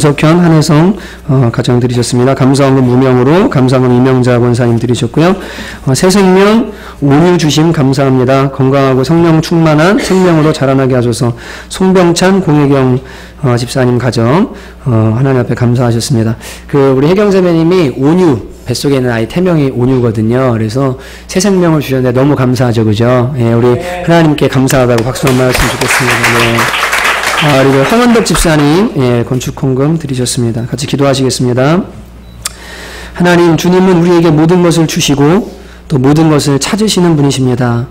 석현, 한혜성 가정 드리셨습니다. 감사원금 무명으로 감사원금 이명자 권사님 드리셨고요. 새생명 온유 주심 감사합니다. 건강하고 성령 충만한 생명으로 자라나게 하셔서 송병찬 공혜경 집사님 가정 하나님 앞에 감사하셨습니다. 우리 혜경자매님이 온유, 뱃속에 있는 아이 태명이 온유거든요. 그래서 새 생명을 주셨는데 너무 감사하죠, 그죠? 예, 우리 하나님께 감사하다고 박수 한번 했으면 좋겠습니다. 네. 그리고 황원덕 집사님, 예, 건축헌금 드리셨습니다. 같이 기도하시겠습니다. 하나님, 주님은 우리에게 모든 것을 주시고 또 모든 것을 찾으시는 분이십니다.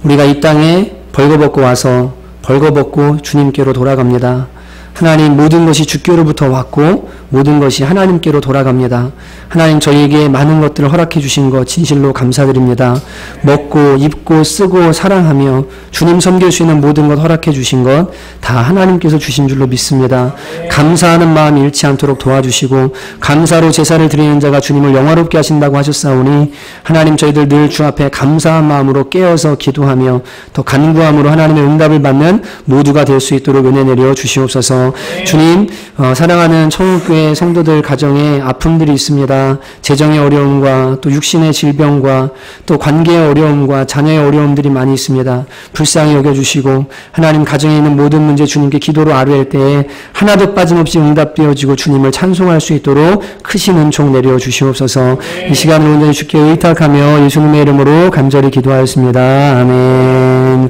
우리가 이 땅에 벌거벗고 와서 벌거벗고 주님께로 돌아갑니다. 하나님, 모든 것이 주께로부터 왔고 모든 것이 하나님께로 돌아갑니다. 하나님, 저희에게 많은 것들을 허락해 주신 것 진실로 감사드립니다. 먹고 입고 쓰고 사랑하며 주님 섬길 수 있는 모든 것 허락해 주신 것 다 하나님께서 주신 줄로 믿습니다. 감사하는 마음 잃지 않도록 도와주시고 감사로 제사를 드리는 자가 주님을 영화롭게 하신다고 하셨사오니 하나님, 저희들 늘 주 앞에 감사한 마음으로 깨어서 기도하며 더 간구함으로 하나님의 응답을 받는 모두가 될 수 있도록 은혜 내려 주시옵소서. 주님, 사랑하는 청국교회 성도들 가정에 아픔들이 있습니다. 재정의 어려움과 또 육신의 질병과 또 관계의 어려움과 자녀의 어려움들이 많이 있습니다. 불쌍히 여겨주시고 하나님, 가정에 있는 모든 문제 주님께 기도로 아뢰일 때에 하나도 빠짐없이 응답되어지고 주님을 찬송할 수 있도록 크신 은총 내려 주시옵소서. 이 시간을 온전히 주께 의탁하며 예수님의 이름으로 간절히 기도하였습니다. 아멘.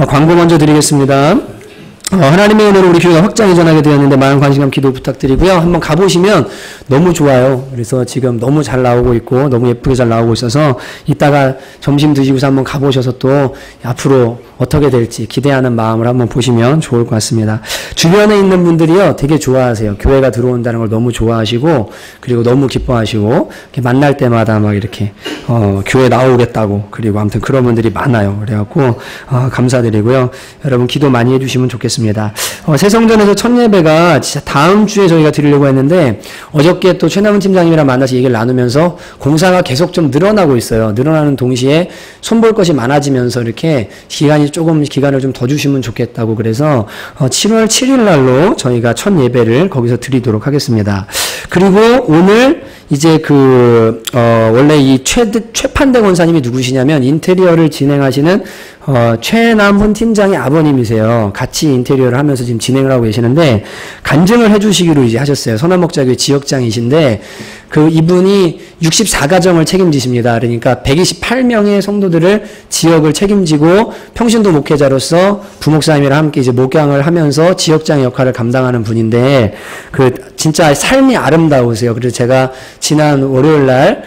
광고 먼저 드리겠습니다. 하나님의 은혜로 우리 교회가 확장이 전하게 되었는데 많은 관심과 기도 부탁드리고요. 한번 가보시면 너무 좋아요. 그래서 지금 너무 잘 나오고 있고 너무 예쁘게 잘 나오고 있어서 이따가 점심 드시고서 한번 가보셔서 또 앞으로 어떻게 될지 기대하는 마음을 한번 보시면 좋을 것 같습니다. 주변에 있는 분들이요 되게 좋아하세요. 교회가 들어온다는 걸 너무 좋아하시고 그리고 너무 기뻐하시고 이렇게 만날 때마다 막 이렇게 교회 나오겠다고 그리고 아무튼 그런 분들이 많아요. 그래갖고 감사드리고요. 여러분 기도 많이 해주시면 좋겠습니다. 새성전에서 첫 예배가 진짜 다음 주에 저희가 드리려고 했는데 어저께 또 최남은 팀장님이랑 만나서 얘기를 나누면서 공사가 계속 좀 늘어나고 있어요. 늘어나는 동시에 손볼 것이 많아지면서 이렇게 기간을 좀 더 주시면 좋겠다고 그래서 7월 7일 날로 저희가 첫 예배를 거기서 드리도록 하겠습니다. 그리고 오늘 이제 원래 이 최판대 권사님이 누구시냐면 인테리어를 진행하시는 최남훈 팀장의 아버님이세요. 같이 인테리어를 하면서 지금 진행을 하고 계시는데 간증을 해주시기로 이제 하셨어요. 서남목자교회 지역장이신데 이분이 64가정을 책임지십니다. 그러니까 128명의 성도들을 지역을 책임지고 평신도 목회자로서 부목사님이랑 함께 이제 목양을 하면서 지역장 역할을 감당하는 분인데 진짜 삶이 아름다우세요. 그래서 제가 지난 월요일 날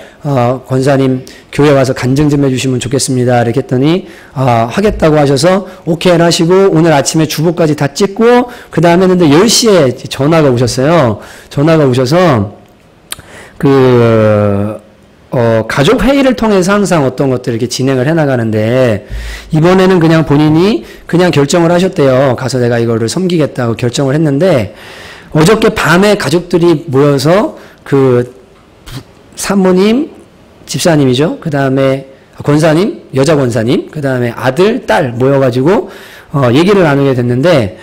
권사님 교회 와서 간증 좀 해주시면 좋겠습니다. 이렇게 했더니 하겠다고 하셔서 오케이 하시고 오늘 아침에 주보까지 다 찍고 그 다음에 했는데 10시에 전화가 오셨어요. 전화가 오셔서 가족 회의를 통해서 항상 어떤 것들을 이렇게 진행을 해나가는데 이번에는 그냥 본인이 그냥 결정을 하셨대요. 가서 내가 이거를 섬기겠다고 결정을 했는데 어저께 밤에 가족들이 모여서 사모님, 집사님이죠. 그 다음에 권사님, 여자 권사님, 그 다음에 아들, 딸 모여가지고 얘기를 나누게 됐는데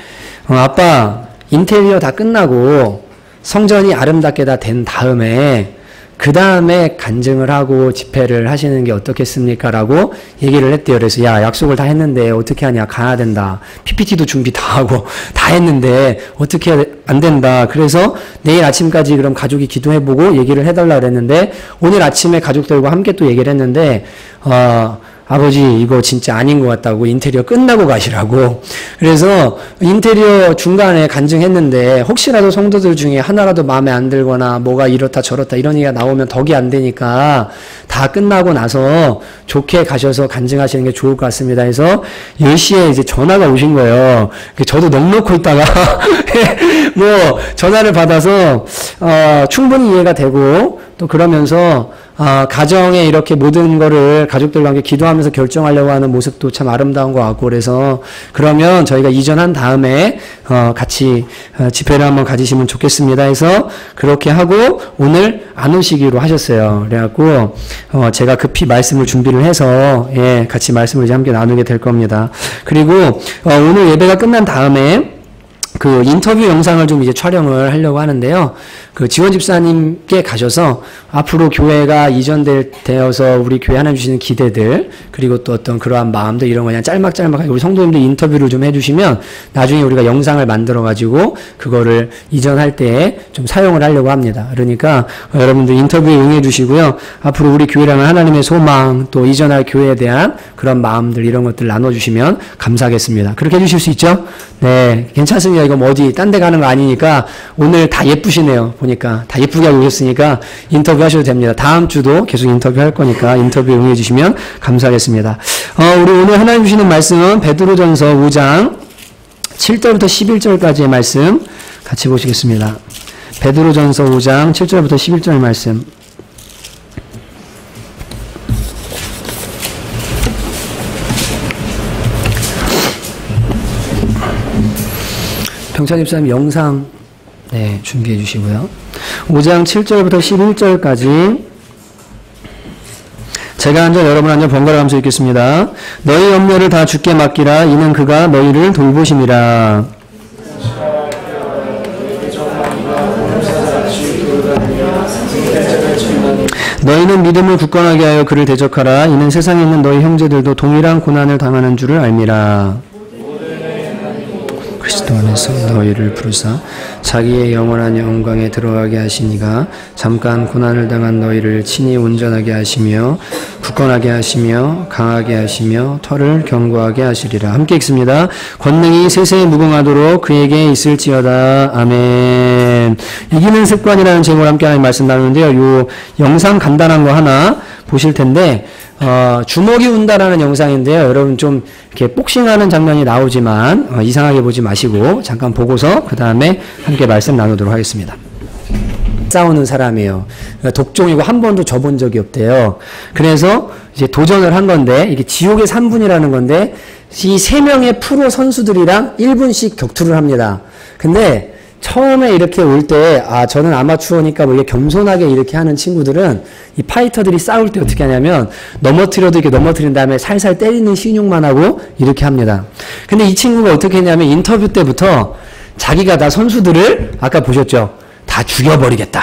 아빠 인테리어 다 끝나고 성전이 아름답게 다 된 다음에 그 다음에 간증을 하고 집회를 하시는 게 어떻겠습니까? 라고 얘기를 했대요. 그래서 약속을 다 했는데 어떻게 하냐, 가야 된다. PPT도 준비 다 하고 다 했는데 어떻게 안 된다. 그래서 내일 아침까지 그럼 가족이 기도해보고 얘기를 해달라 그랬는데 오늘 아침에 가족들과 함께 또 얘기를 했는데 아버지 이거 진짜 아닌 것 같다고 인테리어 끝나고 가시라고. 그래서 인테리어 중간에 간증했는데 혹시라도 성도들 중에 하나라도 마음에 안 들거나 뭐가 이렇다 저렇다 이런 얘기가 나오면 덕이 안 되니까 다 끝나고 나서 좋게 가셔서 간증하시는 게 좋을 것 같습니다. 해서 10시에 이제 전화가 오신 거예요. 저도 넋놓고 있다가 뭐 전화를 받아서 충분히 이해가 되고 또 그러면서 가정에 이렇게 모든 거를 가족들과 함께 기도하면서 결정하려고 하는 모습도 참 아름다운 것 같고 그래서 그러면 저희가 이전한 다음에 같이 집회를 한번 가지시면 좋겠습니다 해서 그렇게 하고 오늘 안 오시기로 하셨어요. 그래갖고 제가 급히 말씀을 준비를 해서 같이 말씀을 이제 함께 나누게 될 겁니다. 그리고 오늘 예배가 끝난 다음에 그 인터뷰 영상을 좀 이제 촬영을 하려고 하는데요. 그 지원 집사님께 가셔서 앞으로 교회가 되어서 우리 교회 하나님 주시는 기대들, 그리고 또 어떤 그러한 마음들 이런 거 그냥 짤막짤막 우리 성도님들 인터뷰를 좀 해주시면 나중에 우리가 영상을 만들어가지고 그거를 이전할 때 좀 사용을 하려고 합니다. 그러니까 여러분들 인터뷰에 응해주시고요. 앞으로 우리 교회라는 하나님의 소망, 또 이전할 교회에 대한 그런 마음들 이런 것들 나눠주시면 감사하겠습니다. 그렇게 해주실 수 있죠? 네, 괜찮습니다. 이거 뭐 어디 딴 데 가는 거 아니니까 오늘 다 예쁘시네요. 보니까 다 예쁘게 하고 오셨으니까 인터뷰 하셔도 됩니다. 다음 주도 계속 인터뷰 할 거니까 인터뷰에 응해 주시면 감사하겠습니다. 우리 오늘 하나님 주시는 말씀은 베드로전서 5장 7절부터 11절까지의 말씀 같이 보시겠습니다. 베드로전서 5장 7절부터 11절 말씀. 병찬 집사님 영상 준비해 주시고요. 5장 7절부터 11절까지 제가 앉아 여러분 앉아 번갈아 가면서 읽겠습니다. 너희 염려를 다 주께 맡기라. 이는 그가 너희를 돌보심이라. 너희는 믿음을 굳건하게 하여 그를 대적하라. 이는 세상에 있는 너희 형제들도 동일한 고난을 당하는 줄을 알미라. 그리스도 안에서 너희를 부르사 자기의 영원한 영광에 들어가게 하시니가 잠깐 고난을 당한 너희를 친히 온전하게 하시며 굳건하게 하시며 강하게 하시며 털을 견고하게 하시리라. 함께 읽습니다. 권능이 세세에 무궁하도록 그에게 있을지어다. 아멘. 이기는 습관이라는 제목으로 함께 하나님 말씀 나누는데요. 요 영상 간단한 거 하나 보실 텐데 주먹이 운다라는 영상인데요. 여러분 좀 이렇게 복싱하는 장면이 나오지만 이상하게 보지 마시고 잠깐 보고서 그 다음에 함께 말씀 나누도록 하겠습니다. 싸우는 사람이에요. 독종이고 한 번도 져본 적이 없대요. 그래서 이제 도전을 한 건데 이게 지옥의 3분이라는 건데 이 3명의 프로 선수들이랑 1분씩 격투를 합니다. 근데 처음에 이렇게 올 때, 저는 아마추어니까 뭐 이게 겸손하게 이렇게 하는 친구들은 이 파이터들이 싸울 때 어떻게 하냐면 넘어뜨려도 이렇게 넘어뜨린 다음에 살살 때리는 신용만 하고 이렇게 합니다. 근데 이 친구가 어떻게 했냐면 인터뷰 때부터 자기가 다 선수들을 아까 보셨죠? 다 죽여버리겠다.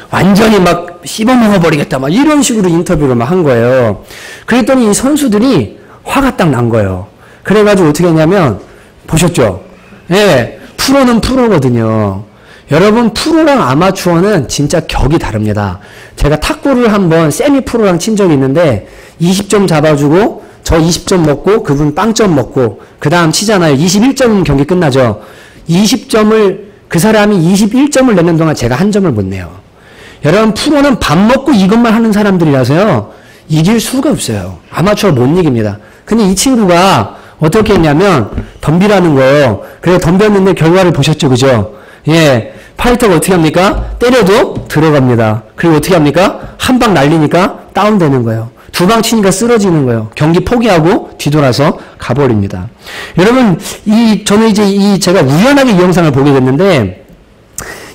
완전히 막 씹어먹어버리겠다. 막 이런 식으로 인터뷰를 막 한 거예요. 그랬더니 이 선수들이 화가 딱 난 거예요. 그래가지고 어떻게 했냐면, 보셨죠? 예. 프로는 프로거든요. 여러분 프로랑 아마추어는 진짜 격이 다릅니다. 제가 탁구를 한번 세미 프로랑 친 적이 있는데 20점 잡아주고 저 20점 먹고 그분 빵점 먹고 그 다음 치잖아요. 21점 경기 끝나죠. 20점을 그 사람이 21점을 내는 동안 제가 한 점을 못 내요. 여러분 프로는 밥 먹고 이것만 하는 사람들이라서요. 이길 수가 없어요. 아마추어 못 이깁니다. 근데 이 친구가 어떻게 했냐면 덤비라는 거예요. 그래 덤볐는데 결과를 보셨죠, 그죠? 예, 파이터가 어떻게 합니까? 때려도 들어갑니다. 그리고 어떻게 합니까? 한 방 날리니까 다운되는 거예요. 2방 치니까 쓰러지는 거예요. 경기 포기하고 뒤돌아서 가버립니다. 여러분, 저는 이제 제가 우연하게 이 영상을 보게 됐는데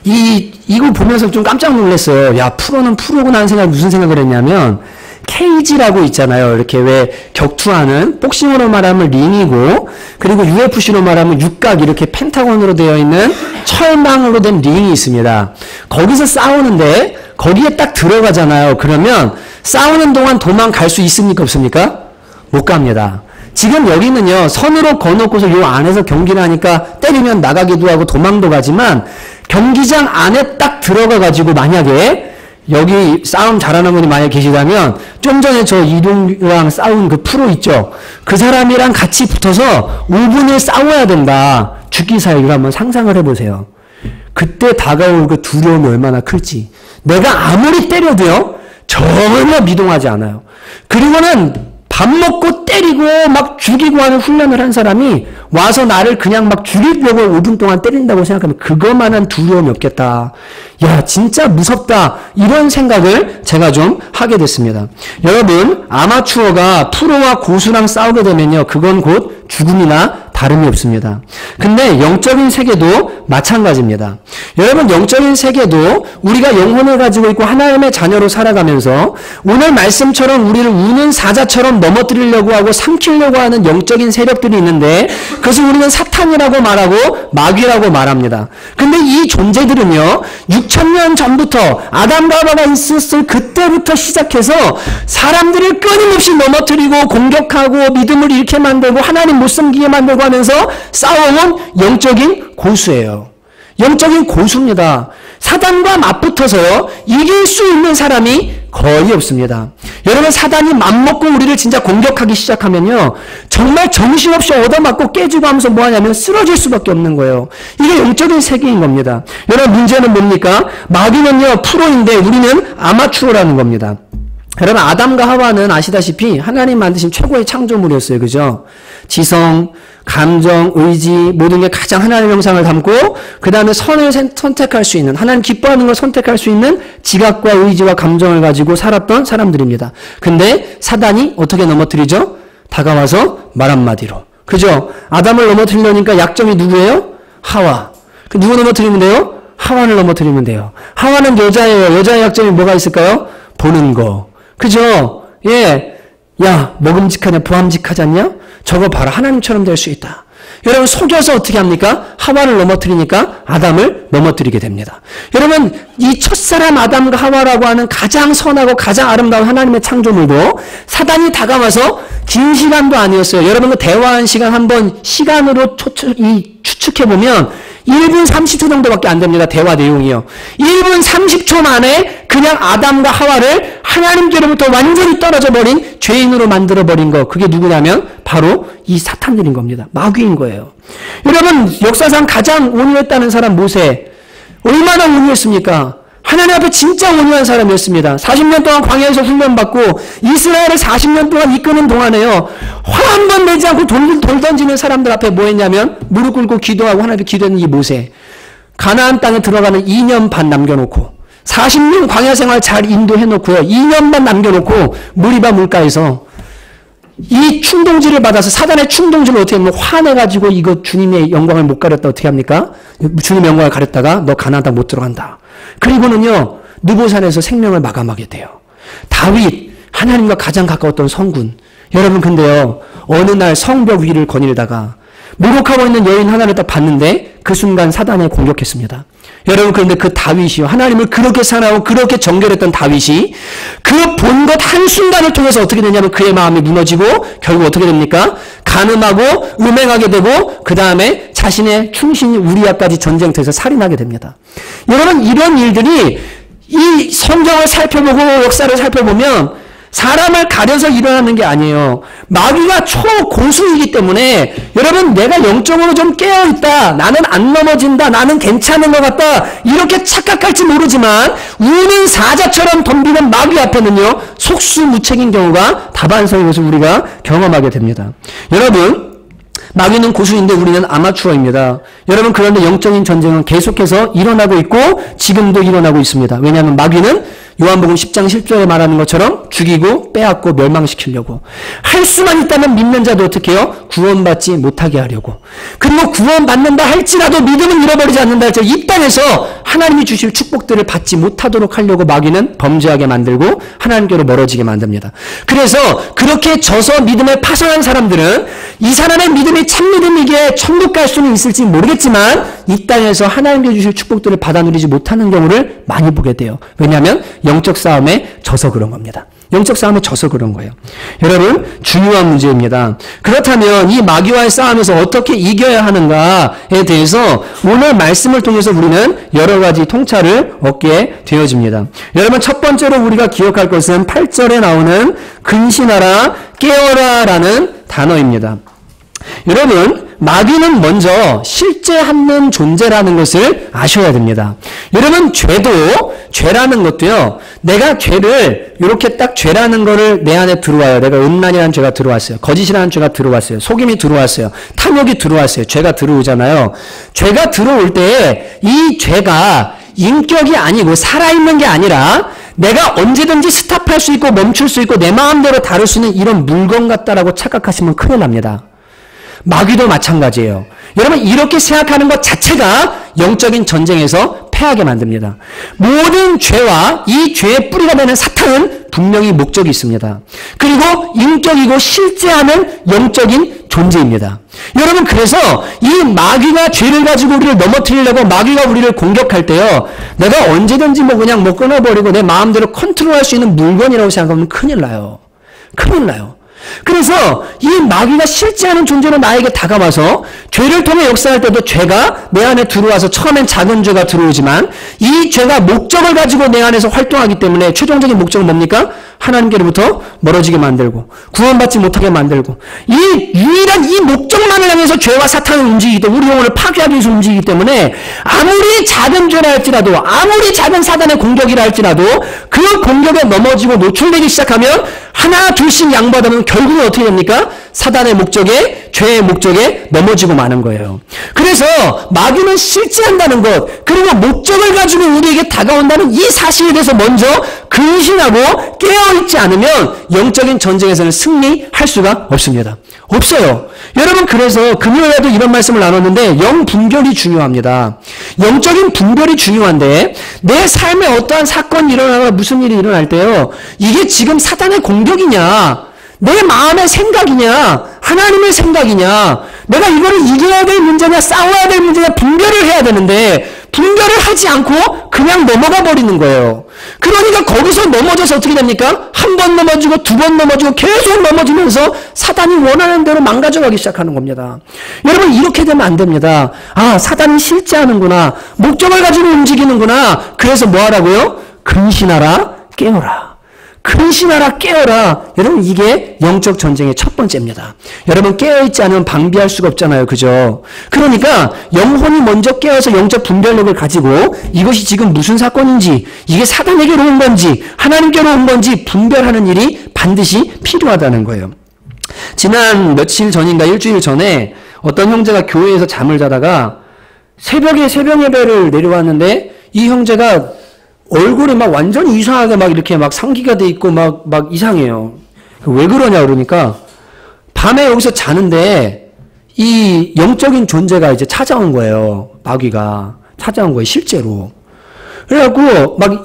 이걸 보면서 좀 깜짝 놀랐어요. 야, 프로는 프로구나 하는 생각, 무슨 생각을 했냐면 케이지라고 있잖아요. 이렇게 왜 격투하는 복싱으로 말하면 링이고 그리고 UFC로 말하면 육각 이렇게 펜타곤으로 되어 있는 철망으로 된 링이 있습니다. 거기서 싸우는데 거기에 딱 들어가잖아요. 그러면 싸우는 동안 도망갈 수 있습니까? 없습니까? 못 갑니다. 지금 여기는요. 선으로 거놓고서 요 안에서 경기를 하니까 때리면 나가기도 하고 도망도 가지만 경기장 안에 딱 들어가가지고 만약에 여기 싸움 잘하는 분이 만약에 계시다면 좀 전에 저 이동이랑 싸운 그 프로 있죠. 그 사람이랑 같이 붙어서 5분을 싸워야 된다. 죽기 사이를 한번 상상을 해보세요. 그때 다가올 그 두려움이 얼마나 클지. 내가 아무리 때려도요. 전혀 미동하지 않아요. 그리고는 밥 먹고 때리고 막 죽이고 하는 훈련을 한 사람이 와서 나를 그냥 막 죽이려고 5분 동안 때린다고 생각하면 그것만한 두려움이 없겠다. 야, 진짜 무섭다. 이런 생각을 제가 좀 하게 됐습니다. 여러분, 아마추어가 프로와 고수랑 싸우게 되면요. 그건 곧 죽음이나 다름이 없습니다. 근데 영적인 세계도 마찬가지입니다. 여러분, 영적인 세계도 우리가 영혼을 가지고 있고 하나님의 자녀로 살아가면서 오늘 말씀처럼 우리를 우는 사자처럼 넘어뜨리려고 하고 삼키려고 하는 영적인 세력들이 있는데 그것을 우리는 사탄이라고 말하고 마귀라고 말합니다. 근데 이 존재들은요, 6,000년 전부터 아담과 하와가 있었을 그때부터 시작해서 사람들을 끊임없이 넘어뜨리고 공격하고 믿음을 잃게 만들고 하나님 못 섬기게 만들고 하면서 싸워온 영적인 고수예요. 영적인 고수입니다. 사단과 맞붙어서 이길 수 있는 사람이 거의 없습니다. 여러분, 사단이 맘먹고 우리를 진짜 공격하기 시작하면요, 정말 정신없이 얻어맞고 깨지고 하면서 뭐하냐면 쓰러질 수밖에 없는 거예요. 이게 영적인 세계인 겁니다. 여러분, 문제는 뭡니까? 마귀는요 프로인데 우리는 아마추어라는 겁니다. 여러분, 아담과 하와는 아시다시피 하나님 만드신 최고의 창조물이었어요. 그죠? 지성, 감정, 의지, 모든 게 가장 하나님의 형상을 담고 그 다음에 선을 선택할 수 있는, 하나님 기뻐하는 걸 선택할 수 있는 지각과 의지와 감정을 가지고 살았던 사람들입니다. 근데 사단이 어떻게 넘어뜨리죠? 다가와서 말 한마디로. 그죠? 아담을 넘어뜨리려니까 약점이 누구예요? 하와. 누구 넘어뜨리면 돼요? 하와를 넘어뜨리면 돼요. 하와는 여자예요. 여자의 약점이 뭐가 있을까요? 보는 거. 그죠? 예. 야, 먹음직하냐, 부함직하지 않냐? 저거 봐라. 하나님처럼 될 수 있다. 여러분, 속여서 어떻게 합니까? 하와를 넘어뜨리니까 아담을 넘어뜨리게 됩니다. 여러분, 이 첫사람 아담과 하와라고 하는 가장 선하고 가장 아름다운 하나님의 창조물도 사단이 다가와서 긴 시간도 아니었어요. 여러분, 그 대화한 시간 한번 시간으로 추측해보면 1분 30초 정도밖에 안 됩니다. 대화 내용이요. 1분 30초 만에 그냥 아담과 하와를 하나님께로부터 완전히 떨어져 버린 죄인으로 만들어버린 거. 그게 누구냐면 바로 이 사탄들인 겁니다. 마귀인 거예요. 여러분, 역사상 가장 온유했다는 사람 모세. 얼마나 온유했습니까? 하나님 앞에 진짜 온유한 사람이었습니다. 40년 동안 광야에서 훈련받고 이스라엘을 40년 동안 이끄는 동안에요, 화 한 번 내지 않고 돌 던지는 사람들 앞에 뭐 했냐면 무릎 꿇고 기도하고 하나님께 기도했는 이 모세. 가나안 땅에 들어가는 2년 반 남겨놓고 40년 광야 생활 잘 인도해놓고요, 2년만 남겨놓고 무리바 물가에서 이 충동질을 받아서 사단의 충동질을 어떻게 하면 화내가지고 이거 주님의 영광을 못 가렸다 어떻게 합니까? 주님의 영광을 가렸다가 너 가나안 땅 못 들어간다. 그리고는요, 느보산에서 생명을 마감하게 돼요. 다윗, 하나님과 가장 가까웠던 성군. 여러분, 근데요, 어느 날 성벽 위를 거닐다가 목욕하고 있는 여인 하나를 딱 봤는데 그 순간 사단에 공격했습니다. 여러분, 그런데 그 다윗이요, 하나님을 그렇게 사랑하고 그렇게 정결했던 다윗이 그 본 것 한순간을 통해서 어떻게 되냐면 그의 마음이 무너지고 결국 어떻게 됩니까? 간음하고 음행하게 되고 그 다음에 자신의 충신인 우리아까지 전쟁터에서 살인하게 됩니다. 여러분, 이런 일들이 이 성경을 살펴보고 역사를 살펴보면 사람을 가려서 일어나는 게 아니에요. 마귀가 초고수이기 때문에 여러분, 내가 영적으로 좀 깨어있다, 나는 안 넘어진다, 나는 괜찮은 것 같다, 이렇게 착각할지 모르지만 우는 사자처럼 덤비는 마귀 앞에는요, 속수무책인 경우가 다반사인 것을 우리가 경험하게 됩니다. 여러분, 마귀는 고수인데 우리는 아마추어입니다. 여러분, 그런데 영적인 전쟁은 계속해서 일어나고 있고 지금도 일어나고 있습니다. 왜냐하면 마귀는 요한복음 10장 10절에 말하는 것처럼 죽이고 빼앗고 멸망시키려고, 할 수만 있다면 믿는 자도 어떻게 해요? 구원받지 못하게 하려고. 그리고 구원받는다 할지라도 믿음을 잃어버리지 않는다 할지라도 이 땅에서 하나님이 주실 축복들을 받지 못하도록 하려고 마귀는 범죄하게 만들고 하나님께로 멀어지게 만듭니다. 그래서 그렇게 져서 믿음을 파손한 사람들은 이 사람의 믿음이 참믿음이기에 천국 갈 수는 있을지 모르겠지만 이 땅에서 하나님께 주실 축복들을 받아 누리지 못하는 경우를 많이 보게 돼요. 왜냐하면 영적 싸움에 져서 그런 겁니다. 영적 싸움에 져서 그런 거예요. 여러분, 중요한 문제입니다. 그렇다면 이 마귀와의 싸움에서 어떻게 이겨야 하는가에 대해서 오늘 말씀을 통해서 우리는 여러 가지 통찰을 얻게 되어집니다. 여러분, 첫 번째로 우리가 기억할 것은 8절에 나오는 근신하라, 깨어라 라는 단어입니다. 여러분, 마귀는 먼저 실제하는 존재라는 것을 아셔야 됩니다. 여러분, 죄라는 것도요, 내가 죄를 이렇게 딱 죄라는 거를 내 안에 들어와요. 내가 음란이라는 죄가 들어왔어요. 거짓이라는 죄가 들어왔어요. 속임이 들어왔어요. 탐욕이 들어왔어요. 죄가 들어오잖아요. 죄가 들어올 때 이 죄가 인격이 아니고 살아있는 게 아니라 내가 언제든지 스탑할 수 있고 멈출 수 있고 내 마음대로 다룰 수 있는 이런 물건 같다라고 착각하시면 큰일 납니다. 마귀도 마찬가지예요. 여러분 이렇게 생각하는 것 자체가 영적인 전쟁에서 패하게 만듭니다. 모든 죄와 이 죄의 뿌리가 되는 사탄은 분명히 목적이 있습니다. 그리고 인격이고 실제하는 영적인 존재입니다. 여러분 그래서 이 마귀가 죄를 가지고 우리를 넘어뜨리려고 마귀가 우리를 공격할 때요. 내가 언제든지 그냥 끊어버리고 내 마음대로 컨트롤할 수 있는 물건이라고 생각하면 큰일 나요. 큰일 나요. 그래서 이 마귀가 실제하는 존재로 나에게 다가와서 죄를 통해 역사할 때도 죄가 내 안에 들어와서 처음엔 작은 죄가 들어오지만 이 죄가 목적을 가지고 내 안에서 활동하기 때문에 최종적인 목적은 뭡니까? 하나님께로부터 멀어지게 만들고 구원받지 못하게 만들고 이 유일한 이 목적만을 향해서 죄와 사탄을 움직이기 때문에 우리 영혼을 파괴하기 위해서 움직이기 때문에 아무리 작은 죄라 할지라도 아무리 작은 사단의 공격이라 할지라도 그 공격에 넘어지고 노출되기 시작하면 하나 둘씩 양보하다면 결국은 어떻게 됩니까? 사단의 목적에 죄의 목적에 넘어지고 마는 거예요. 그래서 마귀는 실제한다는 것 그리고 목적을 가지고 우리에게 다가온다는 이 사실에 대해서 먼저 근신하고 깨어있지 않으면 영적인 전쟁에서는 승리할 수가 없습니다. 없어요. 여러분 그래서 금요일에도 이런 말씀을 나눴는데 영분별이 중요합니다. 영적인 분별이 중요한데 내 삶에 어떠한 사건이 일어나거나 무슨 일이 일어날 때요. 이게 지금 사단의 공격이냐 내 마음의 생각이냐 하나님의 생각이냐 내가 이거를 이겨야 될 문제냐 싸워야 될 문제냐 분별을 해야 되는데 분별을 하지 않고 그냥 넘어가 버리는 거예요. 그러니까 거기서 넘어져서 어떻게 됩니까? 한 번 넘어지고 두 번 넘어지고 계속 넘어지면서 사단이 원하는 대로 망가져가기 시작하는 겁니다. 여러분 이렇게 되면 안 됩니다. 아 사단이 실제하는구나. 목적을 가지고 움직이는구나. 그래서 뭐 하라고요? 근신하라 깨어라. 근신하라 깨어라. 여러분 이게 영적 전쟁의 첫 번째입니다. 여러분 깨어있지 않으면 방비할 수가 없잖아요. 그죠? 그러니까 영혼이 먼저 깨어서 영적 분별력을 가지고 이것이 지금 무슨 사건인지 이게 사단에게로 온 건지 하나님께로 온 건지 분별하는 일이 반드시 필요하다는 거예요. 지난 며칠 전인가 일주일 전에 어떤 형제가 교회에서 잠을 자다가 새벽에 새벽 예배를 내려왔는데 이 형제가 얼굴이 막 완전히 이상하게 막 이렇게 막 상기가 돼 있고 막 이상해요. 왜 그러냐 그러니까 밤에 여기서 자는데 이 영적인 존재가 이제 찾아온 거예요. 마귀가 찾아온 거예요. 실제로. 그래갖고 막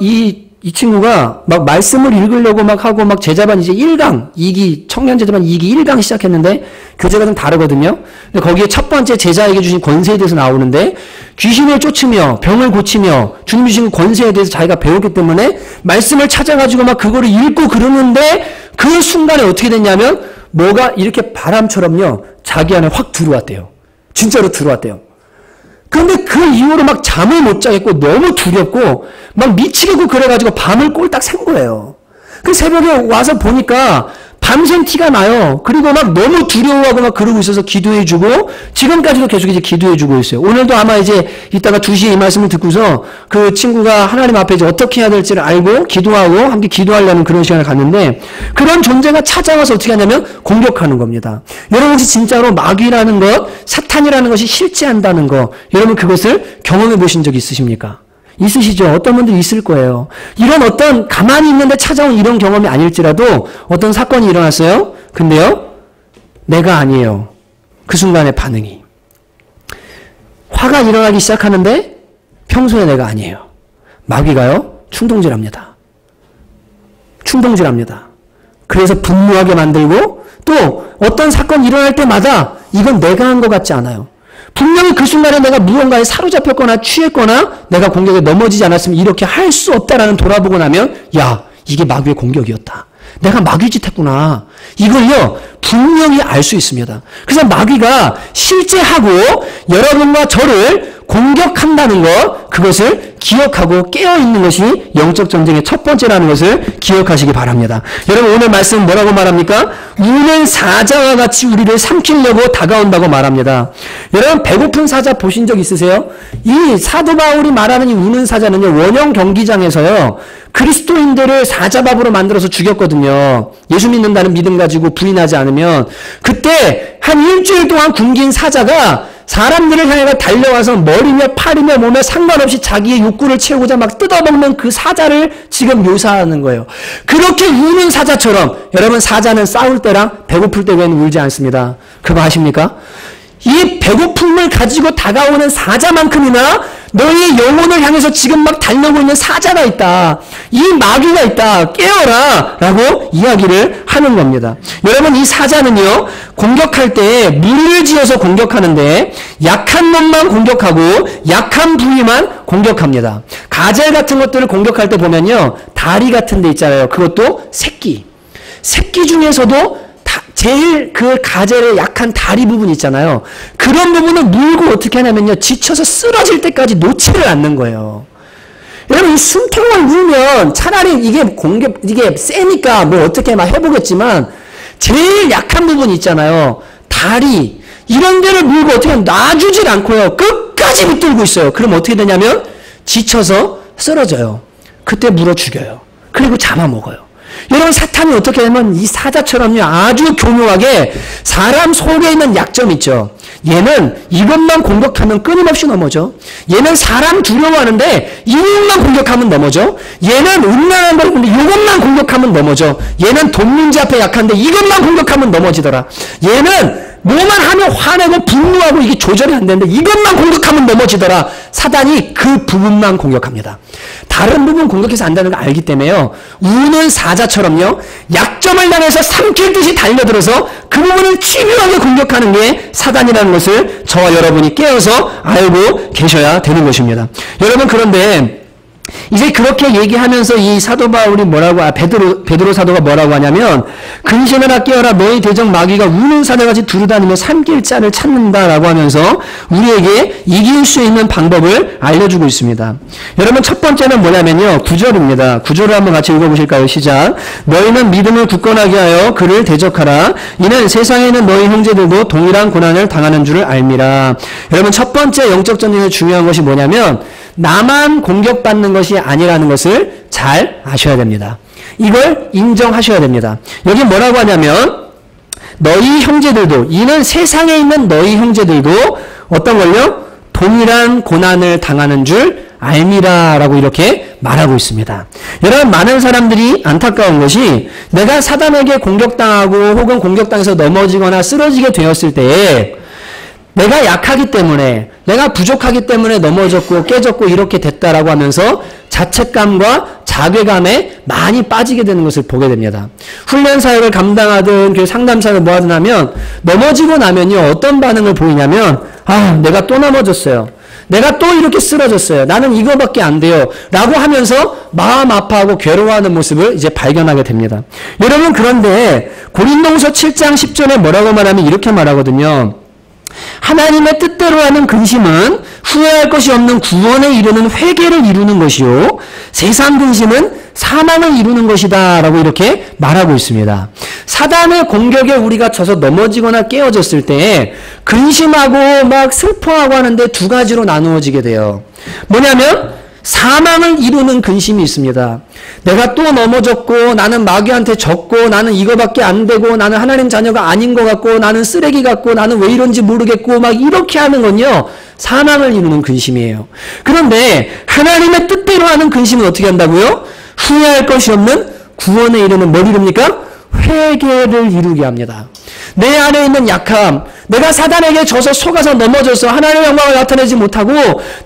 이 친구가 막 말씀을 읽으려고 막 하고 막 제자반 이제 1강 2기 청년 제자반 2기 1강 시작했는데 교재가 좀 다르거든요. 근데 거기에 첫 번째 제자에게 주신 권세에 대해서 나오는데 귀신을 쫓으며 병을 고치며 주님 주신 권세에 대해서 자기가 배웠기 때문에 말씀을 찾아가지고 막 그거를 읽고 그러는데 그 순간에 어떻게 됐냐면 뭐가 이렇게 바람처럼요 자기 안에 확 들어왔대요. 진짜로 들어왔대요. 그런데 그 이후로 막 잠을 못 자겠고 너무 두렵고 막 미치겠고 그래가지고 밤을 꼴딱 샌 거예요. 그 새벽에 와서 보니까 밤샘 티가 나요. 그리고 막 너무 두려워하고 막 그러고 있어서 기도해주고 지금까지도 계속 이제 기도해주고 있어요. 오늘도 아마 이제 이따가 2시에 이 말씀을 듣고서 그 친구가 하나님 앞에 이제 어떻게 해야 될지를 알고 기도하고 함께 기도하려는 그런 시간을 갖는데 그런 존재가 찾아와서 어떻게 하냐면 공격하는 겁니다. 여러분 혹시 진짜로 마귀라는 것, 사탄이라는 것이 실제한다는 거 여러분 그것을 경험해 보신 적 있으십니까? 있으시죠? 어떤 분들이 있을 거예요. 이런 어떤 가만히 있는데 찾아온 이런 경험이 아닐지라도 어떤 사건이 일어났어요. 근데요. 내가 아니에요. 그 순간의 반응이. 화가 일어나기 시작하는데 평소에 내가 아니에요. 마귀가요. 충동질합니다. 충동질합니다. 그래서 분노하게 만들고 또 어떤 사건이 일어날 때마다 이건 내가 한 것 같지 않아요. 분명히 그 순간에 내가 무언가에 사로잡혔거나 취했거나 내가 공격에 넘어지지 않았으면 이렇게 할 수 없다라는 돌아보고 나면 야 이게 마귀의 공격이었다. 내가 마귀짓 했구나. 이걸요 분명히 알 수 있습니다. 그래서 마귀가 실제하고 여러분과 저를 공격한다는 것 그것을 기억하고 깨어있는 것이 영적 전쟁의 첫 번째라는 것을 기억하시기 바랍니다. 여러분 오늘 말씀은 뭐라고 말합니까? 우는 사자와 같이 우리를 삼키려고 다가온다고 말합니다. 여러분 배고픈 사자 보신 적 있으세요? 이 사도 바울이 말하는 이 우는 사자는요 원형 경기장에서요 그리스도인들을 사자밥으로 만들어서 죽였거든요. 예수 믿는다는 믿음 가지고 부인하지 않으면 그때 한 일주일 동안 굶긴 사자가 사람들을 향해 달려와서 머리며 팔이며 몸에 상관없이 자기의 욕구를 채우고자 막 뜯어먹는 그 사자를 지금 묘사하는 거예요. 그렇게 우는 사자처럼 여러분 사자는 싸울 때랑 배고플 때 외에는 울지 않습니다. 그거 아십니까? 이 배고픔을 가지고 다가오는 사자만큼이나 너희의 영혼을 향해서 지금 막 달려오고 있는 사자가 있다. 이 마귀가 있다. 깨어라 라고 이야기를 하는 겁니다. 여러분 이 사자는요 공격할 때 무리를 지어서 공격하는데 약한 놈만 공격하고 약한 부위만 공격합니다. 가젤 같은 것들을 공격할 때 보면요 다리 같은 데 있잖아요. 그것도 새끼 중에서도 제일 그 가젤의 약한 다리 부분 있잖아요. 그런 부분을 물고 어떻게 하냐면요. 지쳐서 쓰러질 때까지 놓지를 않는 거예요. 여러분, 이 숨통을 물면 차라리 이게 세니까 뭐 어떻게 막 해보겠지만 제일 약한 부분 있잖아요. 다리. 이런 데를 물고 어떻게 하면 놔주질 않고요. 끝까지 붙들고 있어요. 그럼 어떻게 되냐면 지쳐서 쓰러져요. 그때 물어 죽여요. 그리고 잡아먹어요. 여러분 사탄이 어떻게 하면 이 사자처럼요 아주 교묘하게 사람 속에 있는 약점 있죠. 얘는 이것만 공격하면 끊임없이 넘어져. 얘는 사람 두려워하는데 이것만 공격하면 넘어져. 얘는 음란한 걸 근데 이것만 공격하면 넘어져. 얘는 돈 문제 앞에 약한데 이것만 공격하면 넘어지더라. 얘는 뭐만 하면 화내고 분노하고 이게 조절이 안 되는데 이것만 공격하면 넘어지더라. 사단이 그 부분만 공격합니다. 다른 부분 공격해서 안 되는 거 알기 때문에요. 우는 사자처럼요. 약점을 향해서 삼킬 듯이 달려들어서 그 부분을 치밀하게 공격하는 게 사단이라는 것을 저와 여러분이 깨어서 알고 계셔야 되는 것입니다. 여러분 그런데 이제 그렇게 얘기하면서 이 사도 바울이 베드로 사도가 뭐라고 하냐면 근신하라 깨어라 너희 대적 마귀가 우는 사자같이 두루다니며 삼킬 자를 찾는다라고 하면서 우리에게 이길 수 있는 방법을 알려주고 있습니다. 여러분 첫 번째는 뭐냐면요 9절입니다. 9절을 한번 같이 읽어보실까요? 시작. 너희는 믿음을 굳건하게 하여 그를 대적하라. 이는 세상에 있는 너희 형제들도 동일한 고난을 당하는 줄을 알미라. 여러분 첫 번째 영적 전쟁에서 중요한 것이 뭐냐면 나만 공격받는 것이 아니라는 것을 잘 아셔야 됩니다. 이걸 인정하셔야 됩니다. 여기 뭐라고 하냐면 너희 형제들도 이는 세상에 있는 너희 형제들도 어떤 걸요? 동일한 고난을 당하는 줄 알미라 라고 이렇게 말하고 있습니다. 여러분 많은 사람들이 안타까운 것이 내가 사단에게 공격당하고 혹은 공격당해서 넘어지거나 쓰러지게 되었을 때에 내가 약하기 때문에 내가 부족하기 때문에 넘어졌고 깨졌고 이렇게 됐다라고 하면서 자책감과 자괴감에 많이 빠지게 되는 것을 보게 됩니다. 훈련 사역을 감당하든 상담 사역을 뭐 하든 하면 넘어지고 나면요 어떤 반응을 보이냐면 내가 또 넘어졌어요. 내가 또 이렇게 쓰러졌어요. 나는 이거밖에 안 돼요. 라고 하면서 마음 아파하고 괴로워하는 모습을 이제 발견하게 됩니다. 여러분 그런데 고린도후서 7장 10절에 뭐라고 말하면 이렇게 말하거든요. 하나님의 뜻대로 하는 근심은 후회할 것이 없는 구원에 이르는 회개를 이루는 것이요 세상 근심은 사망을 이루는 것이다 라고 이렇게 말하고 있습니다. 사단의 공격에 우리가 져서 넘어지거나 깨어졌을 때 근심하고 막 슬퍼하고 하는데 두 가지로 나누어지게 돼요. 뭐냐면 사망을 이루는 근심이 있습니다. 내가 또 넘어졌고 나는 마귀한테 졌고 나는 이거밖에 안 되고 나는 하나님 자녀가 아닌 것 같고 나는 쓰레기 같고 나는 왜 이런지 모르겠고 막 이렇게 하는 건요. 사망을 이루는 근심이에요. 그런데 하나님의 뜻대로 하는 근심은 어떻게 한다고요? 후회할 것이 없는 구원에 이르는 뭘 이룹니까? 회개를 이루게 합니다. 내 안에 있는 약함, 내가 사단에게 져서 속아서 넘어져서 하나님의 영광을 나타내지 못하고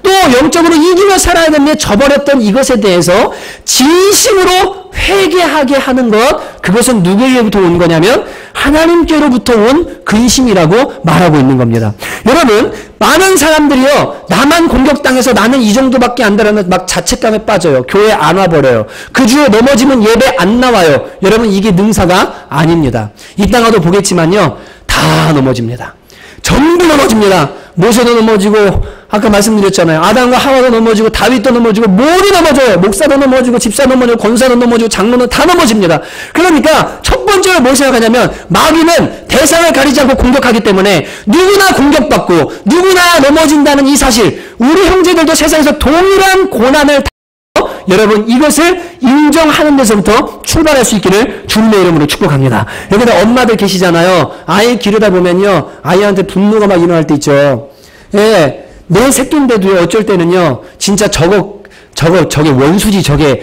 또 영적으로 이기며 살아야 되는데 저버렸던 이것에 대해서 진심으로 회개하게 하는 것, 그것은 누구에게부터 온 거냐면 하나님께로부터 온 근심이라고 말하고 있는 겁니다. 여러분 많은 사람들이요 나만 공격당해서 나는 이 정도밖에 안 되라는 막 자책감에 빠져요. 교회 안 와버려요. 그 주에 넘어지면 예배 안 나와요. 여러분 이게 능사가 아닙니다. 이따가도 보겠지만요 다 넘어집니다. 전부 넘어집니다. 모세도 넘어지고 아까 말씀드렸잖아요. 아담과 하와도 넘어지고 다윗도 넘어지고 모두 넘어져요. 목사도 넘어지고 집사도 넘어지고 권사도 넘어지고 장로는 다 넘어집니다. 그러니까 첫 번째로 뭘 생각하냐면 마귀는 대상을 가리지 않고 공격하기 때문에 누구나 공격받고 누구나 넘어진다는 이 사실, 우리 형제들도 세상에서 동일한 고난을 여러분 이것을 인정하는 데서부터 출발할 수 있기를 주님의 이름으로 축복합니다. 여기다 엄마들 계시잖아요. 아이 기르다 보면요 아이한테 분노가 막 일어날 때 있죠. 예, 내 새끼인데도 어쩔 때는요, 진짜 저게 원수지, 저게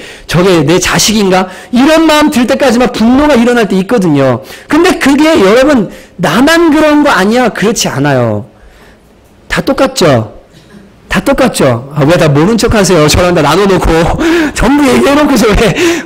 내 자식인가? 이런 마음 들 때까지 막 분노가 일어날 때 있거든요. 근데 그게 여러분, 나만 그런 거 아니야? 그렇지 않아요. 다 똑같죠? 다 똑같죠? 아, 왜 다 모른 척 하세요? 저랑 다 나눠놓고, 전부 얘기해놓고서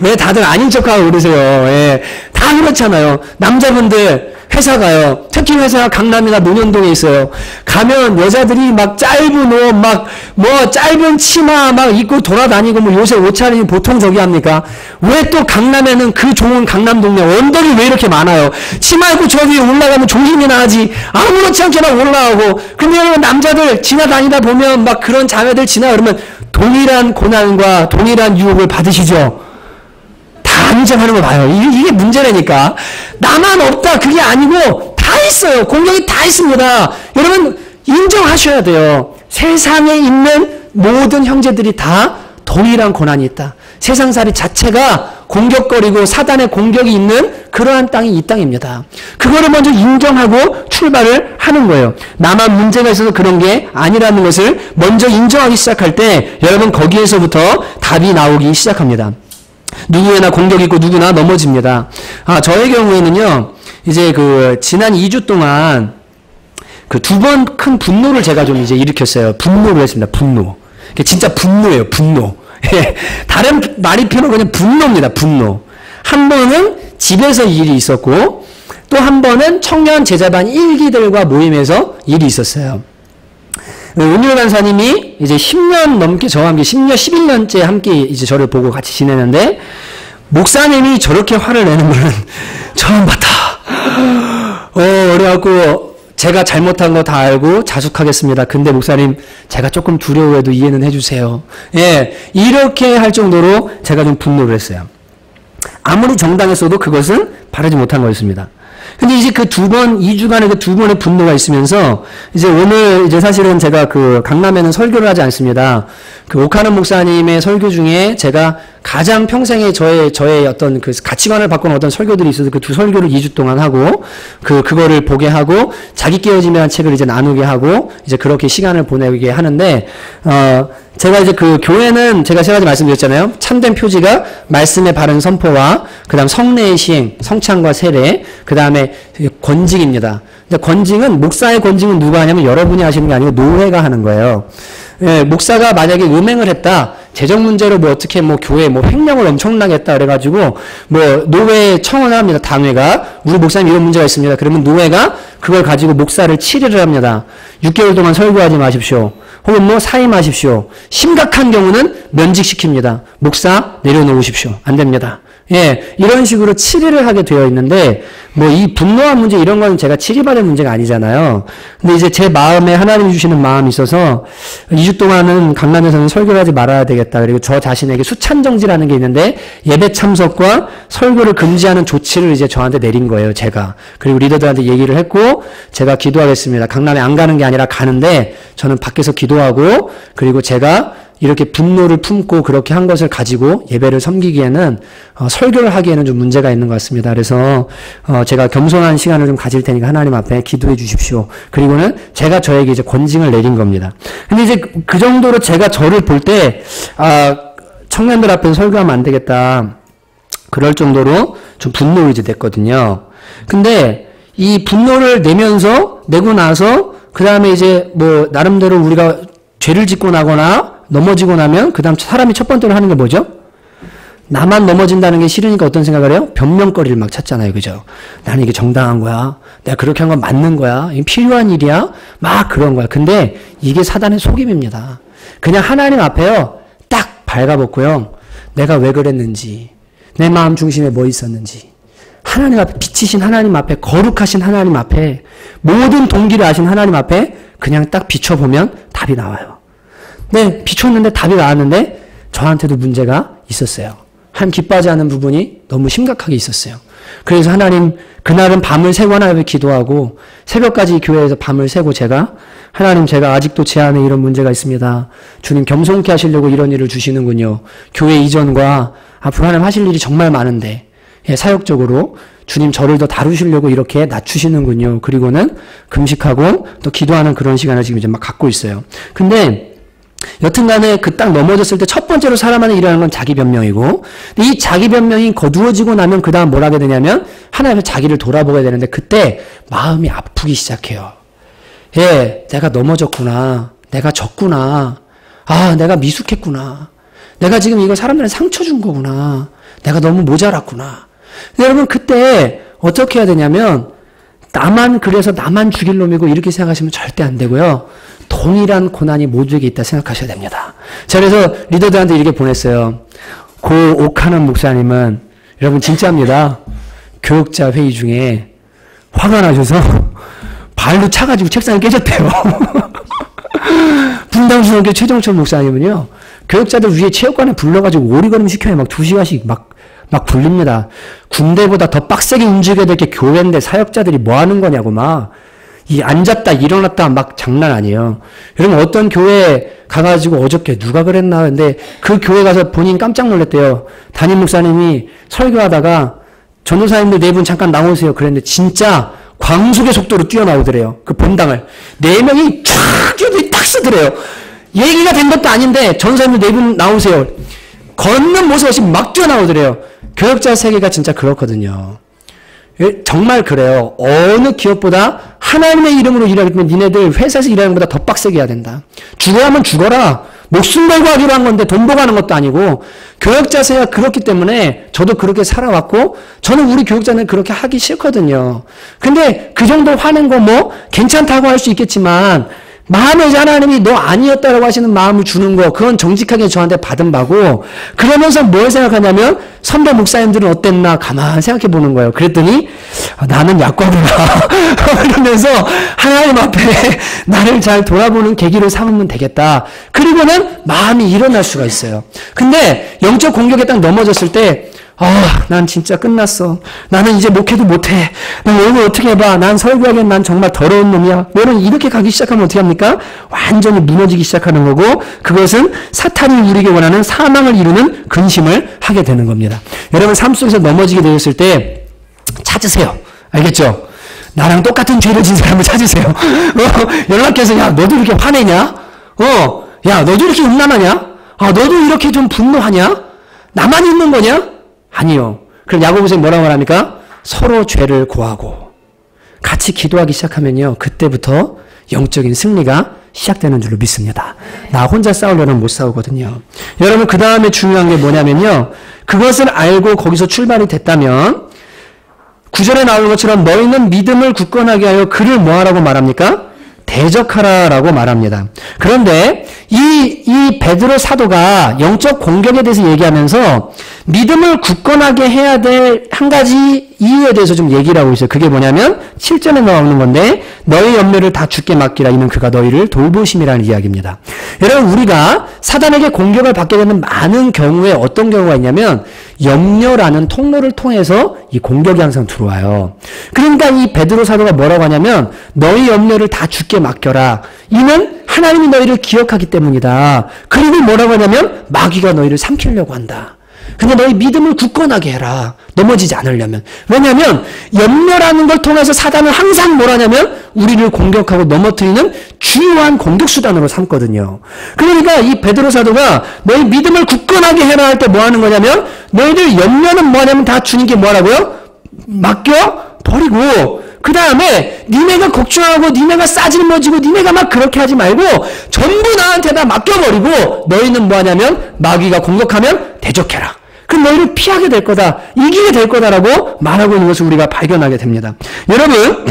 왜 다들 아닌 척하고 그러세요? 예. 다 그렇잖아요. 남자분들, 회사 가요. 특히 회사가 강남이나 논현동에 있어요. 가면 여자들이 막 짧은 옷, 짧은 치마 막 입고 돌아다니고, 요새 옷차림이 보통 저기 합니까? 왜 또 강남에는 그 좋은 강남 동네 언덕이 왜 이렇게 많아요? 치마 입고 저 위에 올라가면 조심히 나가지. 아무렇지 않게 막 올라가고. 근데 여러분, 남자들 지나다니다 보면 막 그런 자매들 그러면 동일한 고난과 동일한 유혹을 받으시죠? 다 인정하는 거 봐요. 이게 문제라니까. 나만 없다 그게 아니고 다 있어요. 공격이 다 있습니다. 여러분 인정하셔야 돼요. 세상에 있는 모든 형제들이 다 동일한 고난이 있다. 세상살이 자체가 공격거리고 사단의 공격이 있는 그러한 땅이 이 땅입니다. 그거를 먼저 인정하고 출발을 하는 거예요. 나만 문제가 있어서 그런 게 아니라는 것을 먼저 인정하기 시작할 때 여러분 거기에서부터 답이 나오기 시작합니다. 누구나 공격이 있고 누구나 넘어집니다. 저의 경우에는요, 이제 지난 2주 동안 두 번 큰 분노를 제가 좀 이제 일으켰어요. 분노를 했습니다. 분노. 진짜 분노예요, 분노. 다른 말이 필요 없고 그냥 분노입니다, 분노. 한 번은 집에서 일이 있었고, 또 한 번은 청년 제자반 일기들과 모임에서 일이 있었어요. 은율 간사님이 이제 10년 넘게 저와 함께 10년, 11년째 함께 이제 저를 보고 같이 지내는데, 목사님이 저렇게 화를 내는 거는 처음 봤다. 그래갖고, 제가 잘못한 거 다 알고 자숙하겠습니다. 근데 목사님, 제가 조금 두려워해도 이해는 해주세요. 예, 이렇게 할 정도로 제가 좀 분노를 했어요. 아무리 정당했어도 그것은 바르지 못한 거였습니다. 근데 이제 2주간의 두 번의 분노가 있으면서, 이제 오늘 이제 사실은 제가 강남에는 설교를 하지 않습니다. 오카는 목사님의 설교 중에 제가 가장 평생에 저의 어떤 가치관을 바꾸는 어떤 설교들이 있어서 두 설교를 2주 동안 하고, 그거를 보게 하고, 자기 깨어짐이라는 책을 이제 나누게 하고, 이제 그렇게 시간을 보내게 하는데, 제가 이제 교회는 제가 세 가지 말씀드렸잖아요. 참된 표지가 말씀의 바른 선포와, 그 다음 성례의 시행, 성찬과 세례, 그 다음에 권징입니다. 근데 권징은, 목사의 권징은 누가 하냐면 여러분이 하시는 게 아니고 노회가 하는 거예요. 예, 목사가 만약에 음행을 했다, 재정 문제로 어떻게 교회 횡령을 엄청나게 했다 그래가지고 노회에 청원을 합니다. 당회가 우리 목사님 이런 문제가 있습니다. 그러면 노회가 그걸 가지고 목사를 치리를 합니다. 6개월 동안 설교하지 마십시오. 혹은 사임하십시오. 심각한 경우는 면직시킵니다. 목사 내려놓으십시오. 안 됩니다. 예, 이런 식으로 치리를 하게 되어 있는데, 이 분노한 문제 이런 거는 제가 치리받을 문제가 아니잖아요. 근데 이제 제 마음에 하나님이 주시는 마음이 있어서 2주 동안은 강남에서는 설교를 하지 말아야 되겠다. 그리고 저 자신에게 수찬정지라는 게 있는데 예배 참석과 설교를 금지하는 조치를 이제 저한테 내린 거예요, 제가. 그리고 리더들한테 얘기를 했고, 제가 기도하겠습니다. 강남에 안 가는 게 아니라 가는데 저는 밖에서 기도하고, 그리고 제가 이렇게 분노를 품고 그렇게 한 것을 가지고 예배를 섬기기에는 설교를 하기에는 좀 문제가 있는 것 같습니다. 그래서 제가 겸손한 시간을 좀 가질 테니까 하나님 앞에 기도해 주십시오. 그리고는 제가 저에게 이제 권징을 내린 겁니다. 근데 이제 그 정도로 제가 저를 볼 때 청년들 앞에서 설교하면 안 되겠다, 그럴 정도로 좀 분노를 이제 냈거든요. 근데 이 분노를 내고 나서 그 다음에 이제 나름대로 우리가 죄를 짓고 나거나 넘어지고 나면 그 다음 사람이 첫 번째로 하는 게 뭐죠? 나만 넘어진다는 게 싫으니까 어떤 생각을 해요? 변명거리를 막 찾잖아요. 그죠? 나는 이게 정당한 거야. 내가 그렇게 한 건 맞는 거야. 이게 필요한 일이야. 막 그런 거야. 근데 이게 사단의 속임입니다. 그냥 하나님 앞에요, 딱 발가벗고요, 내가 왜 그랬는지, 내 마음 중심에 뭐 있었는지, 하나님 앞에, 빛이신 하나님 앞에, 거룩하신 하나님 앞에, 모든 동기를 아신 하나님 앞에 그냥 딱 비춰보면 답이 나와요. 네, 비췄는데 답이 나왔는데 저한테도 문제가 있었어요. 한 기뻐하지 않는 부분이 너무 심각하게 있었어요. 그래서 하나님, 그날은 밤을 새고 하나님 앞에 기도하고 새벽까지 교회에서 밤을 새고 하나님, 제가 아직도 제 안에 이런 문제가 있습니다. 주님 겸손케 하시려고 이런 일을 주시는군요. 교회 이전과 앞으로 하나님 하실 일이 정말 많은데 예, 사역적으로 주님 저를 더 다루시려고 이렇게 낮추시는군요. 그리고는 금식하고 또 기도하는 그런 시간을 지금 이제 막 갖고 있어요. 근데 여튼간에 그 딱 넘어졌을 때 첫 번째로 사람 안에 일어나는 건 자기 변명이고, 이 자기 변명이 거두어지고 나면 그 다음 뭘 하게 되냐면 하나님의 자기를 돌아보게 되는데 그때 마음이 아프기 시작해요. 예, 내가 넘어졌구나. 내가 졌구나. 아, 내가 미숙했구나. 내가 지금 이거 사람들한테 상처 준 거구나. 내가 너무 모자랐구나. 근데 여러분 그때 어떻게 해야 되냐면 나만 그래서 나만 죽일 놈이고 이렇게 생각하시면 절대 안 되고요. 동일한 고난이 모두에게 있다 생각하셔야 됩니다. 자, 그래서 리더들한테 이렇게 보냈어요. 고 옥하는 목사님은 여러분 진짜입니다. 교육자 회의 중에 화가 나셔서 발로 차가지고 책상을 깨졌대요. 분당중앙교 최정철 목사님은요. 교육자들 위에 체육관에 불러가지고 오리걸음 시켜요. 막 2시간씩 막 굴립니다. 군대보다 더 빡세게 움직여야 될 게 교회인데 사역자들이 뭐 하는 거냐고 앉았다 일어났다 막 장난 아니에요. 여러분 어떤 교회 가가지고 어저께 누가 그랬나 근데 그 교회 가서 본인 깜짝 놀랐대요. 담임 목사님이 설교하다가 전도사님들 4분 잠깐 나오세요. 그랬는데 진짜 광속의 속도로 뛰어나오더래요. 그 본당을. 4명이 쫙 뛰어들이 딱 쓰더래요. 얘기가 된 것도 아닌데 전도사님들 4분 나오세요. 걷는 모습 없이 막 뛰어나오더래요. 교역자 세계가 진짜 그렇거든요. 정말 그래요. 어느 기업보다 하나님의 이름으로 일하기 때문에 니네들 회사에서 일하는 것보다 더 빡세게 해야 된다. 죽어야 하면 죽어라. 목숨 걸고 하기로 한 건데 돈 보고 하는 것도 아니고 교역자 세계가 그렇기 때문에 저도 그렇게 살아왔고 저는 우리 교육자는 그렇게 하기 싫거든요. 근데 그 정도 화낸 거 괜찮다고 할 수 있겠지만 마음에 이제 하나님이 너 아니었다라고 하시는 마음을 주는 거 그건 정직하게 저한테 받은 바고 그러면서 뭘 생각하냐면 선배 목사님들은 어땠나 가만 생각해 보는 거예요. 그랬더니 나는 약과구나 이러면서 하나님 앞에 나를 잘 돌아보는 계기를 삼으면 되겠다. 그리고는 마음이 일어날 수가 있어요. 근데 영적 공격에 딱 넘어졌을 때 난 진짜 끝났어. 나는 이제 목회도 못해. 난 오늘 어떻게 해봐. 난 설교하기엔 난 정말 더러운 놈이야. 너는 이렇게 가기 시작하면 어떻게 합니까? 완전히 무너지기 시작하는 거고 그것은 사탄이 우리에게 원하는 사망을 이루는 근심을 하게 되는 겁니다. 여러분 삶 속에서 넘어지게 되었을 때 찾으세요. 알겠죠? 나랑 똑같은 죄를 진 사람을 찾으세요. 연락해서 야 너도 이렇게 화내냐? 야 너도 이렇게 음란하냐? 너도 이렇게 좀 분노하냐? 나만 있는 거냐? 아니요. 그럼 야고보서에 뭐라고 말합니까? 서로 죄를 고하고 같이 기도하기 시작하면요. 그때부터 영적인 승리가 시작되는 줄로 믿습니다. 나 혼자 싸우려면 못 싸우거든요. 여러분 그 다음에 중요한 게 뭐냐면요. 그것을 알고 거기서 출발이 됐다면 9절에 나오는 것처럼 너희는 믿음을 굳건하게 하여 그를 뭐하라고 말합니까? 대적하라라고 말합니다. 그런데 이 베드로 사도가 영적 공격에 대해서 얘기하면서 믿음을 굳건하게 해야 될 한 가지 이유에 대해서 좀 얘기를 하고 있어요. 그게 뭐냐면 7절에 나오는 건데 너희 염려를 다 주께 맡기라 이는 그가 너희를 돌보심이라는 이야기입니다. 여러분 우리가 사단에게 공격을 받게 되는 많은 경우에 어떤 경우가 있냐면 염려라는 통로를 통해서 이 공격이 항상 들어와요. 그러니까 이 베드로 사도가 뭐라고 하냐면 너희 염려를 다 주께 맡겨라. 이는 하나님이 너희를 기억하기 때문이다. 그리고 뭐라고 하냐면 마귀가 너희를 삼키려고 한다. 근데 너희 믿음을 굳건하게 해라. 넘어지지 않으려면. 왜냐하면 염려라는 걸 통해서 사단은 항상 뭐라냐면 우리를 공격하고 넘어뜨리는 주요한 공격수단으로 삼거든요. 그러니까 이 베드로 사도가 너희 믿음을 굳건하게 해라 할 때 뭐 하는 거냐면 너희들 염려는 뭐냐면 다 주님께 뭐라고요? 맡겨버리고 그 다음에 니네가 걱정하고 니네가 싸질머지고 니네가 막 그렇게 하지 말고 전부 나한테 다 맡겨버리고 너희는 뭐하냐면 마귀가 공격하면 대적해라. 그럼 너희를 피하게 될 거다. 이기게 될 거다라고 말하고 있는 것을 우리가 발견하게 됩니다. 여러분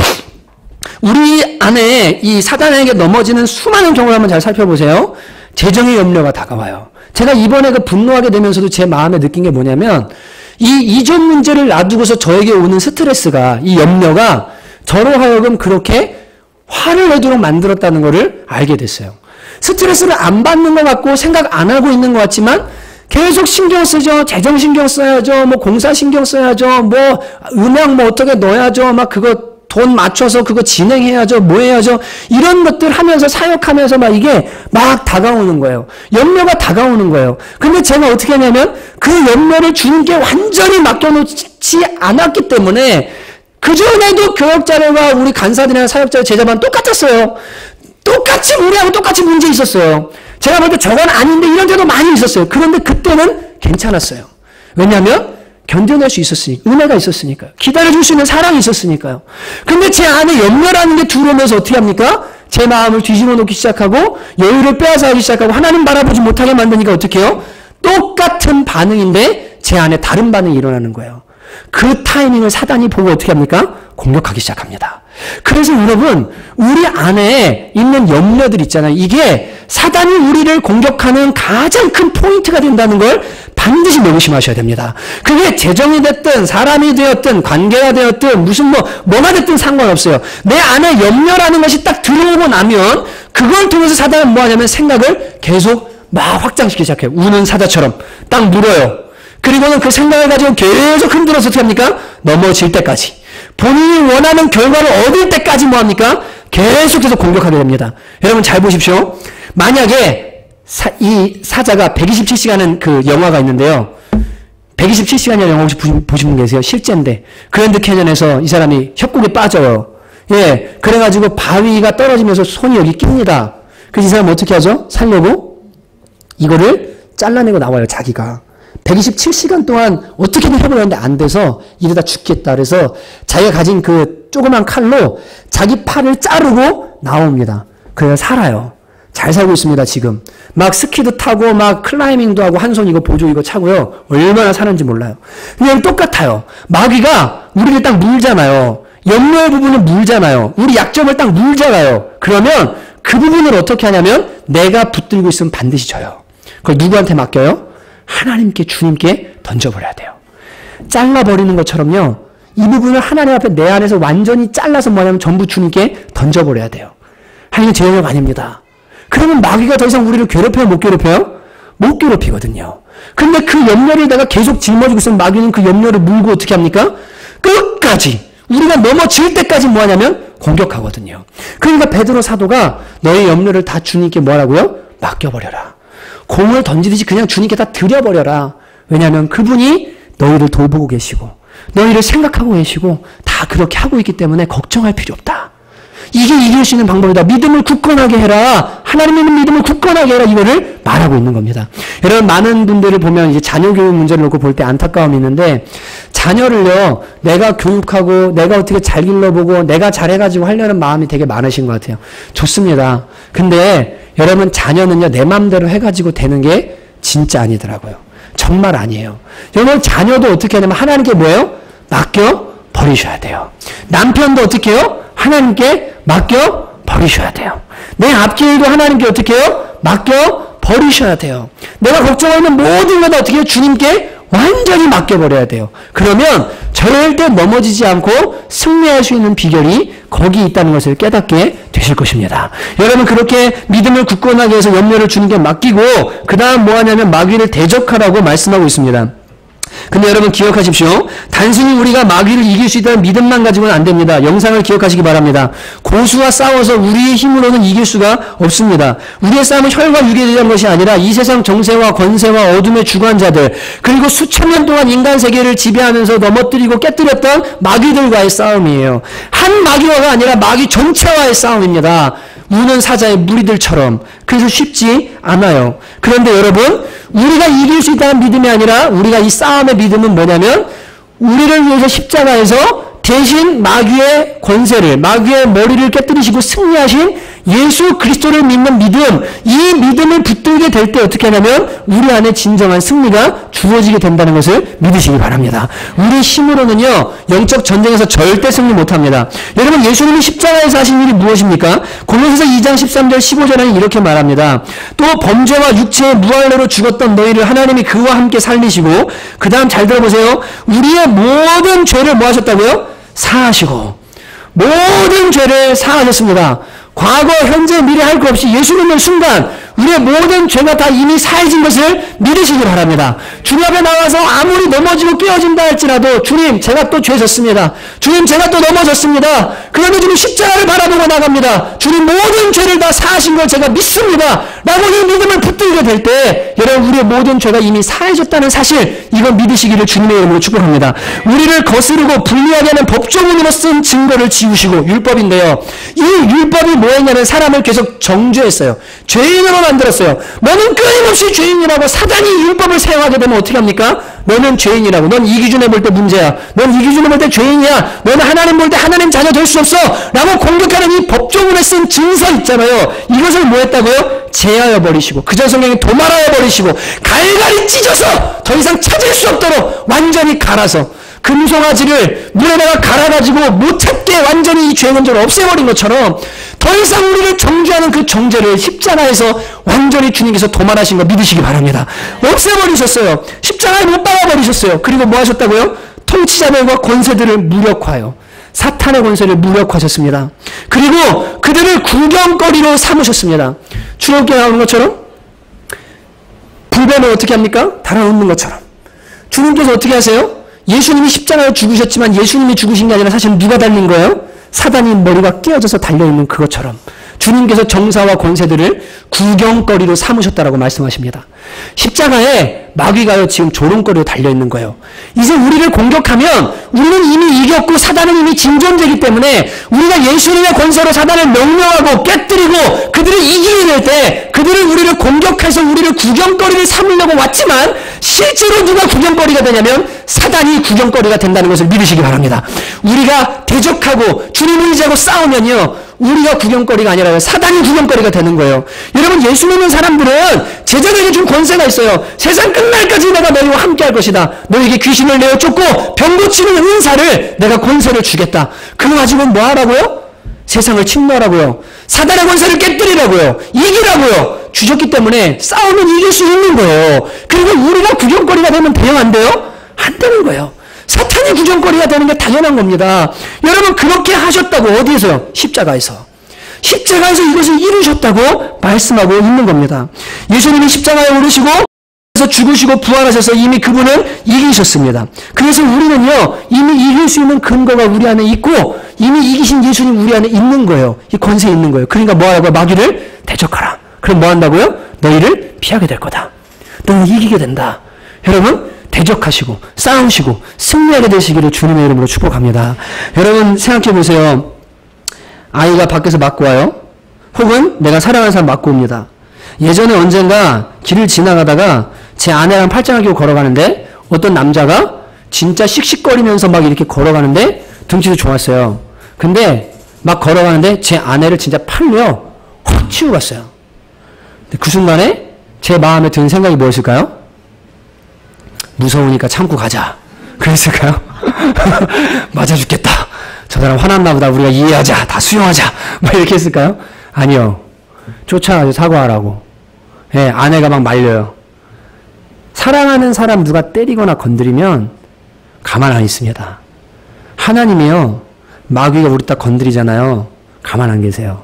우리 안에 이 사단에게 넘어지는 수많은 경우를 한번 잘 살펴보세요. 재정의 염려가 다가와요. 제가 이번에 그 분노하게 되면서도 제 마음에 느낀 게 뭐냐면 이 이전 문제를 놔두고서 저에게 오는 스트레스가 이 염려가 저로 하여금 그렇게 화를 내도록 만들었다는 것을 알게 됐어요. 스트레스를 안 받는 것 같고 생각 안 하고 있는 것 같지만 계속 신경 쓰죠. 재정 신경 써야죠. 공사 신경 써야죠. 음악 어떻게 넣어야죠. 막 그거 돈 맞춰서 그거 진행해야죠. 뭐 해야죠. 이런 것들 하면서 사역하면서 막 이게 막 다가오는 거예요. 염려가 다가오는 거예요. 근데 제가 어떻게 하냐면 그 염려를 주님께 완전히 맡겨놓지 않았기 때문에 그전에도 교역자들과 우리 간사들이나 사역자들 제자반 똑같았어요. 똑같이 우리하고 똑같이 문제 있었어요. 제가 볼 때 저건 아닌데 이런 데도 많이 있었어요. 그런데 그때는 괜찮았어요. 왜냐하면 견뎌낼 수 있었으니까. 은혜가 있었으니까요. 기다려줄 수 있는 사랑이 있었으니까요. 근데 제 안에 염려라는 게 들어오면서 어떻게 합니까? 제 마음을 뒤집어 놓기 시작하고 여유를 빼앗아가기 시작하고 하나님 바라보지 못하게 만드니까 어떻게 해요? 똑같은 반응인데 제 안에 다른 반응이 일어나는 거예요. 그 타이밍을 사단이 보고 어떻게 합니까? 공격하기 시작합니다. 그래서 여러분, 우리 안에 있는 염려들 있잖아요. 이게 사단이 우리를 공격하는 가장 큰 포인트가 된다는 걸 반드시 명심하셔야 됩니다. 그게 재정이 됐든 사람이 되었든 관계가 되었든 무슨 뭐가 됐든 상관없어요. 내 안에 염려라는 것이 딱 들어오고 나면 그걸 통해서 사단은 뭐 하냐면 생각을 계속 막 확장시키기 시작해요. 우는 사자처럼 딱 물어요. 그리고는 그 생각을 가지고 계속 흔들어서 어떻게 합니까? 넘어질 때까지. 본인이 원하는 결과를 얻을 때까지 뭐합니까? 계속해서 공격하게 됩니다. 여러분 잘 보십시오. 만약에 이 사자가 127시간은 그 영화가 있는데요. 127시간이라는 영화 혹시 보신 분 계세요? 실제인데. 그랜드 캐년에서 이 사람이 협곡에 빠져요. 예. 그래가지고 바위가 떨어지면서 손이 여기 낍니다. 그래서 이 사람 어떻게 하죠? 살려고 이거를 잘라내고 나와요. 자기가. 127시간 동안 어떻게든 해보려는데 안 돼서 이러다 죽겠다. 그래서 자기가 가진 그 조그만 칼로 자기 팔을 자르고 나옵니다. 그래서 살아요. 잘 살고 있습니다, 지금. 막 스키도 타고 막 클라이밍도 하고 한 손 이거 보조 이거 차고요. 얼마나 사는지 몰라요. 그냥 똑같아요. 마귀가 우리를 딱 물잖아요. 염려의 부분을 물잖아요. 우리 약점을 딱 물잖아요. 그러면 그 부분을 어떻게 하냐면 내가 붙들고 있으면 반드시 져요. 그걸 누구한테 맡겨요? 하나님께, 주님께 던져버려야 돼요. 잘라버리는 것처럼요. 이 부분을 하나님 앞에 내 안에서 완전히 잘라서 뭐냐면 전부 주님께 던져버려야 돼요. 하나님 제 영역 아닙니다. 그러면 마귀가 더 이상 우리를 괴롭혀요? 못 괴롭혀요? 못 괴롭히거든요. 근데 그 염려를 내가 계속 짊어지고 있으면 마귀는 그 염려를 물고 어떻게 합니까? 끝까지 우리가 넘어질 때까지 뭐 하냐면 공격하거든요. 그러니까 베드로 사도가 너의 염려를 다 주님께 뭐라고요? 맡겨버려라. 공을 던지듯이 그냥 주님께 다 드려버려라. 왜냐하면 그분이 너희를 돌보고 계시고 너희를 생각하고 계시고 다 그렇게 하고 있기 때문에 걱정할 필요 없다. 이게 이길 수 있는 방법이다. 믿음을 굳건하게 해라. 하나님 믿는 믿음을 굳건하게 해라. 이거를 말하고 있는 겁니다. 여러분 많은 분들을 보면 이제 자녀 교육 문제를 놓고 볼 때 안타까움이 있는데 자녀를요 내가 교육하고 내가 어떻게 잘 길러보고 내가 잘해가지고 하려는 마음이 되게 많으신 것 같아요. 좋습니다. 근데 여러분 자녀는요 내 마음대로 해가지고 되는 게 진짜 아니더라고요. 정말 아니에요. 여러분 자녀도 어떻게 하냐면 하나님께 뭐예요? 맡겨 버리셔야 돼요. 남편도 어떻게 해요? 하나님께 맡겨 버리셔야 돼요. 내 앞길도 하나님께 어떻게 해요? 맡겨 버리셔야 돼요. 내가 걱정하는 모든 것 어떻게 해요? 주님께 완전히 맡겨버려야 돼요. 그러면 절대 넘어지지 않고 승리할 수 있는 비결이 거기 있다는 것을 깨닫게 되실 것입니다. 여러분 그렇게 믿음을 굳건하게 해서 염려를 주님께 맡기고 그 다음 뭐 하냐면 마귀를 대적하라고 말씀하고 있습니다. 근데 여러분 기억하십시오. 단순히 우리가 마귀를 이길 수 있다는 믿음만 가지고는 안 됩니다. 영상을 기억하시기 바랍니다. 고수와 싸워서 우리의 힘으로는 이길 수가 없습니다. 우리의 싸움은 혈과 육에 대한 것이 아니라 이 세상 정세와 권세와 어둠의 주관자들 그리고 수천 년 동안 인간 세계를 지배하면서 넘어뜨리고 깨뜨렸던 마귀들과의 싸움이에요. 한 마귀와가 아니라 마귀 전체와의 싸움입니다. 우는 사자의 무리들처럼. 그래서 쉽지 않아요. 그런데 여러분 우리가 이길 수 있다는 믿음이 아니라 우리가 이 싸움의 믿음은 뭐냐면 우리를 위해서 십자가에서 대신 마귀의 권세를 마귀의 머리를 깨뜨리시고 승리하신 예수 그리스도를 믿는 믿음, 이 믿음을 붙들게 될 때 어떻게 하냐면 우리 안에 진정한 승리가 주어지게 된다는 것을 믿으시기 바랍니다. 우리 힘으로는요 영적 전쟁에서 절대 승리 못합니다. 여러분 예수님이 십자가에서 하신 일이 무엇입니까? 골로새서 2장 13절 15절에는 이렇게 말합니다. 또 범죄와 육체의 무할례로 죽었던 너희를 하나님이 그와 함께 살리시고 그 다음 잘 들어보세요. 우리의 모든 죄를 뭐 하셨다고요? 사하시고 모든 죄를 사하셨습니다. 과거, 현재, 미래 할 것 없이 예수 믿는 순간 우리의 모든 죄가 다 이미 사해진 것을 믿으시기 바랍니다. 주님 앞에 나와서 아무리 넘어지고 깨어진다 할지라도 주님 제가 또 죄 졌습니다. 주님 제가 또 넘어졌습니다. 그런데 주님 십자가를 바라보고 나갑니다. 주님 모든 죄를 다 사하신 걸 제가 믿습니다. 라고 이 믿음을 붙들게 될 때 여러분 우리의 모든 죄가 이미 사해졌다는 사실 이건 믿으시기를 주님의 이름으로 축복합니다. 우리를 거스르고 불리하게 하는 법조문으로 쓴 증거를 지우시고 율법인데요. 이 율법이 뭐였냐면 사람을 계속 정죄했어요. 죄인으로 만들었어요. 너는 끊임없이 죄인이라고 사단이 율법을 사용하게 되면 어떻게 합니까? 너는 죄인이라고. 넌 이 기준에 볼 때 문제야. 넌 이 기준에 볼 때 죄인이야. 너는 하나님 볼 때 하나님 자녀 될 수 없어. 라고 공격하는 이 법조문에 쓴 증서 있잖아요. 이것을 뭐 했다고요? 제하여 버리시고 그저 성경에 도말하여 버리시고 갈갈이 찢어서 더 이상 찾을 수 없도록 완전히 갈아서 금송아지를 물에다가 갈아가지고 못 찾게 완전히 이 죄의 근저를 없애버린 것처럼 더 이상 우리를 정죄하는 그 정죄를 십자가에서 완전히 주님께서 도말하신 거 믿으시기 바랍니다. 없애버리셨어요. 십자가에 못 박아버리셨어요. 그리고 뭐 하셨다고요? 통치자들과 권세들을 무력화요. 사탄의 권세를 무력화하셨습니다. 그리고 그들을 구경거리로 삼으셨습니다. 출애굽기에 나오는 것처럼 불뱀을 어떻게 합니까? 달아놓는 것처럼. 주님께서 어떻게 하세요? 예수님이 십자가에 죽으셨지만 예수님이 죽으신 게 아니라 사실 누가 달린 거예요? 사단이 머리가 깨어져서 달려있는 그것처럼 주님께서 정사와 권세들을 구경거리로 삼으셨다라고 말씀하십니다. 십자가에 마귀가요 지금 조롱거리로 달려있는 거예요. 이제 우리를 공격하면 우리는 이미 이겼고 사단은 이미 진존되기 때문에 우리가 예수님의 권세로 사단을 명령하고 깨뜨리고 그들을 이기게 될 때 그들은 우리를 공격해서 우리를 구경거리를 삼으려고 왔지만 실제로 누가 구경거리가 되냐면 사단이 구경거리가 된다는 것을 믿으시기 바랍니다. 우리가 대적하고 주님을 의지하고 싸우면요 우리가 구경거리가 아니라 사단이 구경거리가 되는 거예요. 여러분 예수 믿는 사람들은 제자들에게 준 권세가 있어요. 세상 끝날까지 내가 너희와 함께 할 것이다. 너에게 귀신을 내어 쫓고 병 고치는 은사를 내가 권세를 주겠다. 그거 가지고는 뭐 하라고요? 세상을 침노하라고요. 사단의 권세를 깨뜨리라고요. 이기라고요. 주셨기 때문에 싸우면 이길 수 있는 거예요. 그리고 우리가 구경거리가 되면 돼요? 안 돼요? 안 되는 거예요. 사탄이 구경거리가 되는 게 당연한 겁니다. 여러분 그렇게 하셨다고 어디에서요? 십자가에서. 십자가에서 이것을 이루셨다고 말씀하고 있는 겁니다. 예수님이 십자가에 오르시고 죽으시고 부활하셔서 이미 그분은 이기셨습니다. 그래서 우리는요 이미 이길 수 있는 근거가 우리 안에 있고 이미 이기신 예수님 우리 안에 있는 거예요. 이 권세 있는 거예요. 그러니까 뭐 하라고요? 마귀를 대적하라. 그럼 뭐 한다고요? 너희를 피하게 될 거다. 너는 이기게 된다. 여러분 대적하시고 싸우시고 승리하게 되시기를 주님의 이름으로 축복합니다. 여러분 생각해 보세요. 아이가 밖에서 맞고 와요. 혹은 내가 사랑하는 사람 맞고 옵니다. 예전에 언젠가 길을 지나가다가 제 아내랑 팔짱을 끼고 걸어가는데 어떤 남자가 진짜 씩씩거리면서 막 이렇게 걸어가는데 등치도 좋았어요. 근데 막 걸어가는데 제 아내를 진짜 팔로 확 치고 갔어요. 그 순간에 제 마음에 드는 생각이 뭐였을까요? 무서우니까 참고 가자. 그랬을까요? 맞아 죽겠다. 저 사람 화났나 보다. 우리가 이해하자. 다 수용하자. 막 이렇게 했을까요? 아니요. 쫓아가서 사과하라고. 예, 아내가 막 말려요. 사랑하는 사람 누가 때리거나 건드리면 가만 안 있습니다. 하나님이요. 마귀가 우리 딱 건드리잖아요. 가만 안 계세요.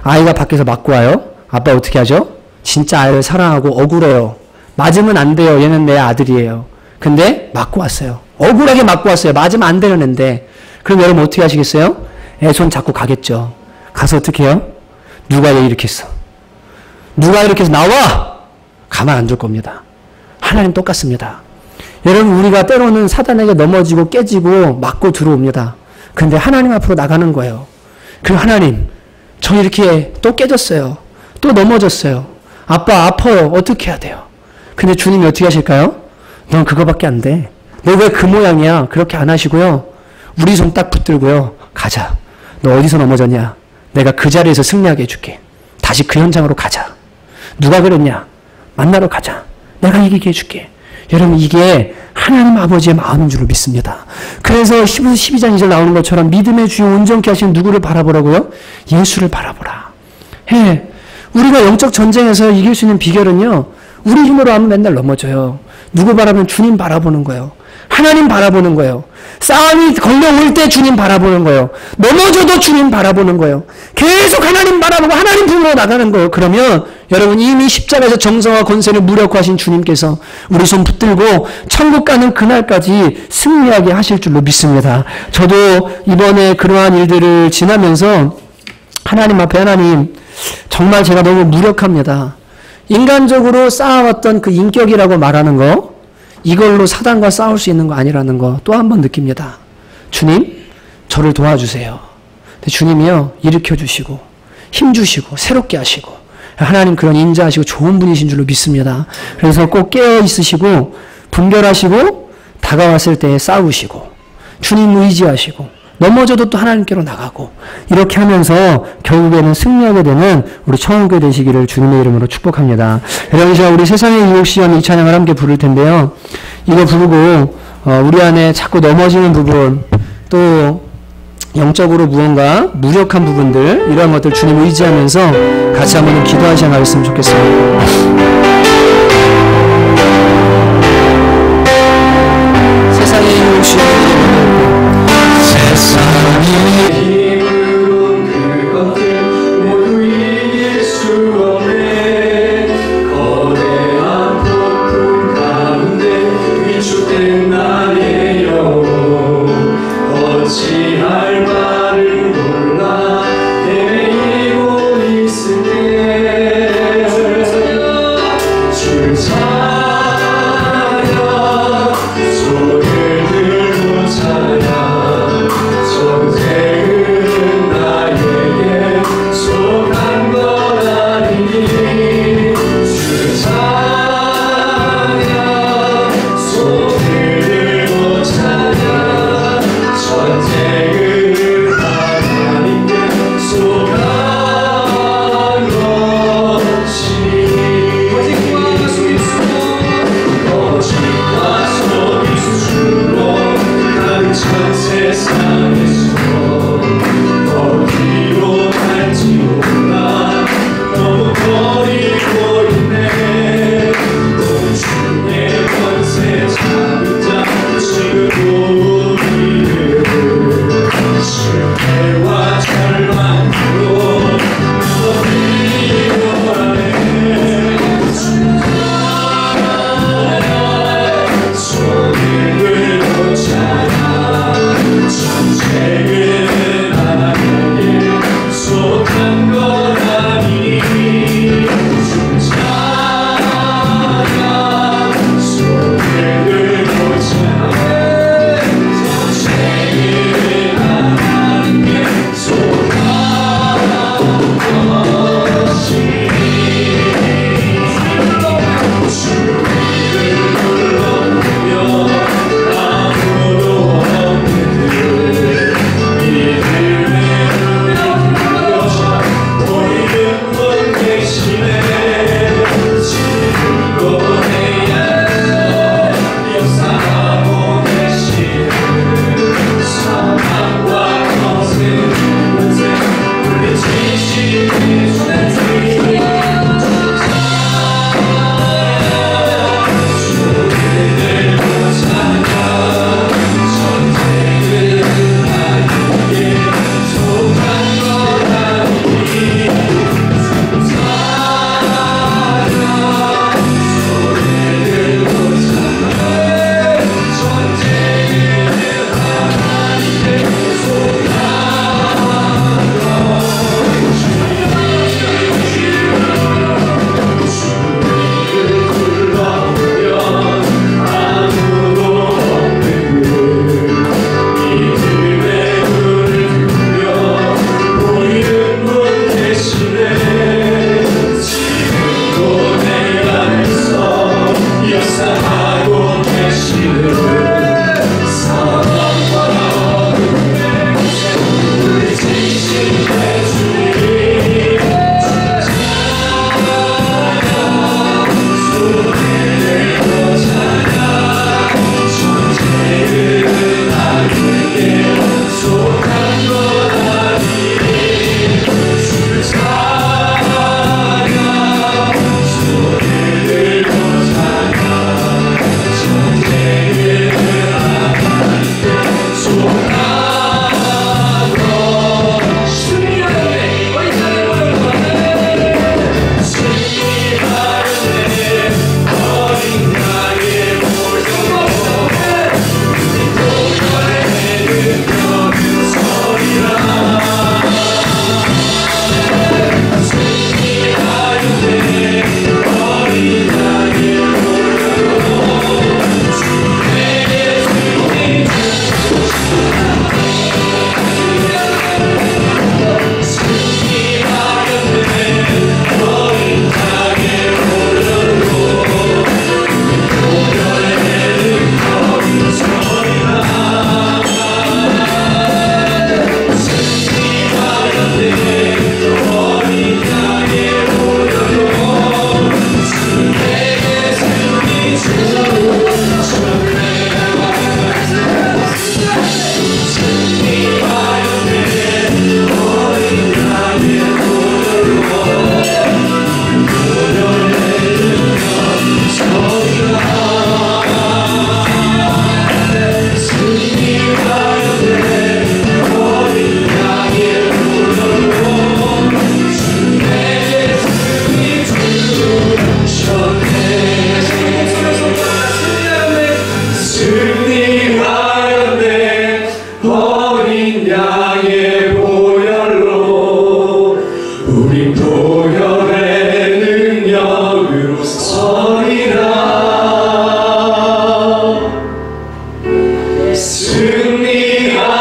아이가 밖에서 맞고 와요. 아빠 어떻게 하죠? 진짜 아이를 사랑하고 억울해요. 맞으면 안 돼요. 얘는 내 아들이에요. 근데 맞고 왔어요. 억울하게 맞고 왔어요. 맞으면 안 되는 앤데. 그럼 여러분 어떻게 하시겠어요? 애 손 잡고 가겠죠. 가서 어떻게 해요? 누가 얘 이렇게 했어? 누가 이렇게 해서 나와! 가만 안 둘 겁니다. 하나님 똑같습니다. 여러분 우리가 때로는 사단에게 넘어지고 깨지고 맞고 들어옵니다. 근데 하나님 앞으로 나가는 거예요. 그럼 하나님 저 이렇게 또 깨졌어요. 또 넘어졌어요. 아빠 아파요. 어떻게 해야 돼요? 근데 주님이 어떻게 하실까요? 넌 그거밖에 안 돼. 너 왜 그 모양이야? 그렇게 안 하시고요. 우리 손 딱 붙들고요. 가자. 너 어디서 넘어졌냐? 내가 그 자리에서 승리하게 해줄게. 다시 그 현장으로 가자. 누가 그랬냐? 만나러 가자. 내가 이기게 해줄게. 여러분 이게 하나님 아버지의 마음인 줄로 믿습니다. 그래서 12장 2절 나오는 것처럼 믿음의 주요 온전케 하신 누구를 바라보라고요? 예수를 바라보라. 해. 우리가 영적 전쟁에서 이길 수 있는 비결은요. 우리 힘으로 하면 맨날 넘어져요. 누구 바라보는? 주님 바라보는 거예요. 하나님 바라보는 거예요. 싸움이 걸려올 때 주님 바라보는 거예요. 넘어져도 주님 바라보는 거예요. 계속 하나님 바라보고 하나님 품으로 나가는 거예요. 그러면 여러분 이미 십자가에서 정성과 권세를 무력화하신 주님께서 우리 손 붙들고 천국 가는 그날까지 승리하게 하실 줄로 믿습니다. 저도 이번에 그러한 일들을 지나면서 하나님 앞에 하나님 정말 제가 너무 무력합니다. 인간적으로 쌓아왔던 그 인격이라고 말하는 거 이걸로 사단과 싸울 수 있는 거 아니라는 거 또 한 번 느낍니다. 주님, 저를 도와주세요. 근데 주님이요, 일으켜주시고, 힘주시고, 새롭게 하시고, 하나님 그런 인자하시고 좋은 분이신 줄로 믿습니다. 그래서 꼭 깨어 있으시고, 분별하시고, 다가왔을 때 싸우시고, 주님 의지하시고, 넘어져도 또 하나님께로 나가고, 이렇게 하면서 결국에는 승리하게 되는 우리 청원교회 되시기를 주님의 이름으로 축복합니다. 여러분, 제가 우리 세상의 유혹시험 이 찬양을 함께 부를 텐데요. 이거 부르고, 우리 안에 자꾸 넘어지는 부분, 또 영적으로 무언가 무력한 부분들, 이러한 것들 주님 의지하면서 같이 한번 기도하시 시간 가졌으면 좋겠습니다. 세상의 유혹시험 세상의 힘으로 그것들 모두 이길 수 없네. 거대한 폭풍 가운데 위축된 나의 영혼 어찌할 바를 몰라 헤매이고 있을 때 줄 찾아 손을 들고 찾아 전쟁은 나에게 속한 것 아니니 주 찬양 손을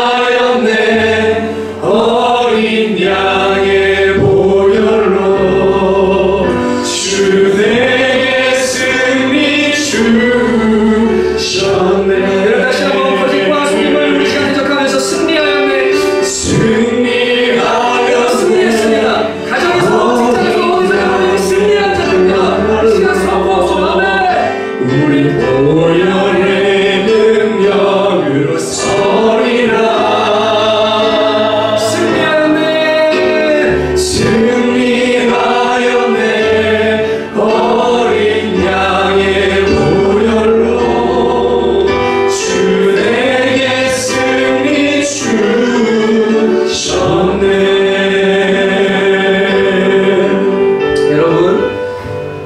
승리하였네 어린 양의 보혈로 주 내게 승리 주셨네. 다시 한번 거짓과 속임을 우리 시간 대적하면서 승리하였네. 승리했습니다. 가정에서 직장에서 어디서 승리한 자입니다. 시간 선포합시다. 아멘. 우리 보혈의 능력으로 서리라. 승리하였네. 승리하였네 어린 양의 보혈로 주 내게 승리 주셨네. 여러분,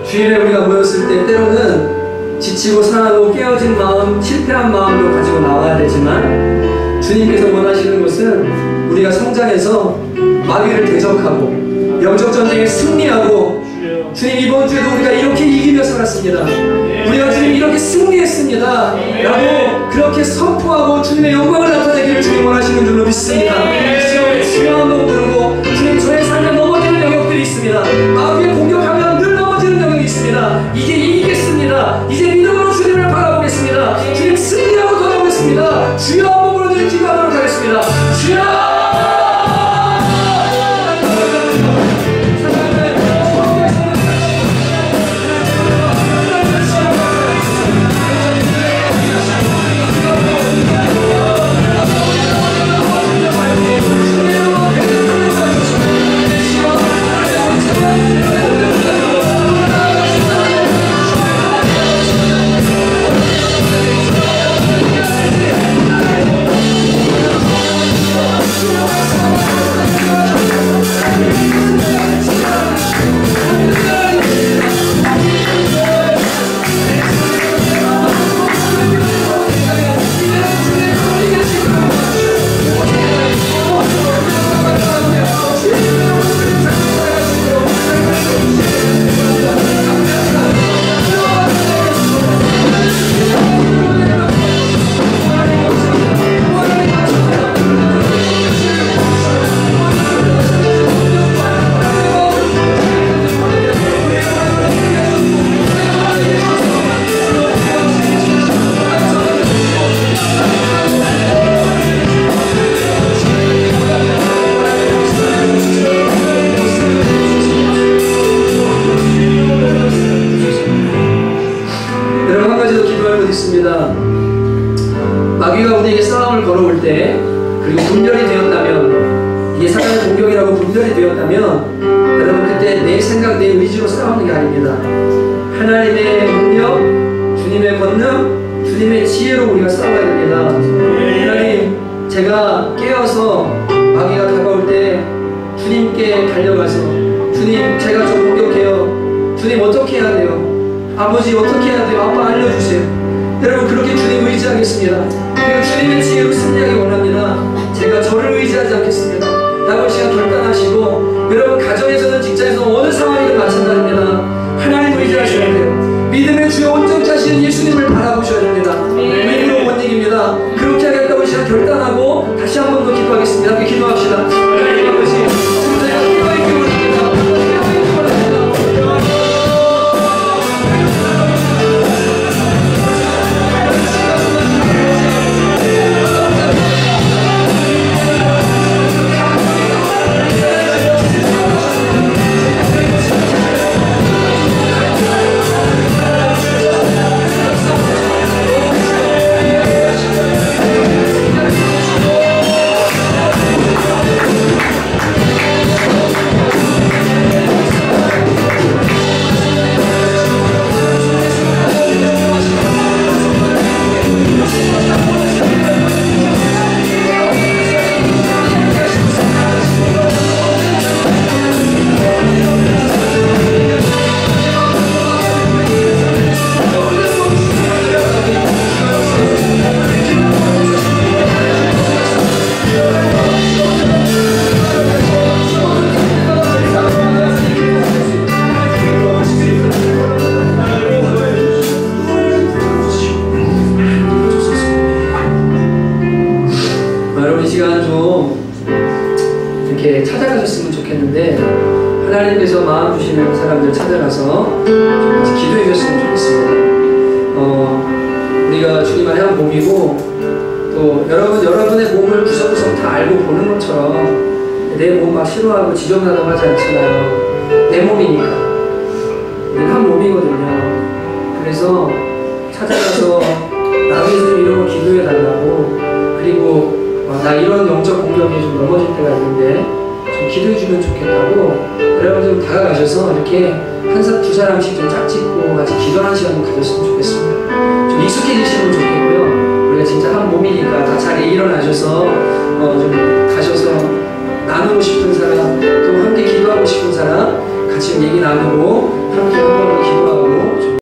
주일에 우리가 모였을 때 때로는 지치고 상하고 깨어진 마음, 실패한 마음도 가지고 나와야 되지만 주님께서 원하시는 것은 우리가 성장해서 마귀를 대적하고 영적 전쟁에 승리하고 주님 이번 주에도 우리가 이렇게 이기며 살았습니다. 우리가 주님 이렇게 승리했습니다 라고 그렇게 선포하고 주님의 영광을 나타내기를 주님 원하시는 줄로 믿습니다. 시험에 주여 한번 부르고 주님 저의 삶에 넘어지는 영역들이 있습니다. 마귀에 공격하면 늘 넘어지는 영역이 있습니다. 이제 이기겠습니다. 이제 믿음으로 주님을 바라보겠습니다. 주님 승리하고 돌아오겠습니다. 주여 한번 부르짖어 기도하도록 하겠습니다. 주여. 마귀가 우리에게 싸움을 걸어올 때 그리고 분별이 되었다면 이게 사단의 공격이라고 분별이 되었다면 여러분 그때 내 생각 내 의지로 싸우는 게 아닙니다. 하나님의 능력, 주님의 권능, 주님의 지혜로 우리가 싸워야 됩니다. 하나님 제가 깨어서 마귀가 다가올 때 주님께 달려가서 주님 제가 좀 공격해요. 주님 어떻게 해야 돼요? 아버지 어떻게 해야 돼요? 아빠 알려주세요. 여러분 그렇게 주님 의지하겠습니다. 그리고 주님의 지혜로 승리하기 원합니다. 제가 저를 의지하지 않겠습니다 라고 시간 결단하시고 여러분 가정에서는 직장에서 어느 상황이든 마찬가지입니다. 하나님 의지하셔야 돼요. 믿음의 주여 온전케 하시는 예수님을 바라보셔야 됩니다. 믿음으로 못 이깁니다. 그렇게 하겠다고 시간 결단하고 다시 한 번 더 기도하겠습니다. 함께 기도합시다. 하나님 아버지 지금 저희가 기도의 기도를 합니다. 하나님께서 마음 주시는 사람들 찾아가서 좀 같이 기도해 주셨으면 좋겠습니다. 우리가 주님 안에 한 몸이고 또 여러분의 몸을 구석구석 다 알고 보는 것처럼 내 몸 막 싫어하고 지저분하다고 하지 않잖아요. 내 몸이니까. 우리는 한 몸이거든요. 그래서 찾아가서 나도 예수님 이름으로 기도해 달라고, 그리고 나 이런 영적 공격에 좀 넘어질 때가 있는데 좀 기도해 주면 좋겠다고 여러분 좀 다가가셔서 이렇게 두 사람씩 좀 짝짓고 같이 기도하는 시간을 가졌으면 좋겠습니다. 좀 익숙해지시면 좋겠고요. 우리가 진짜 한 몸이니까 다 자리에 일어나셔서 좀 가셔서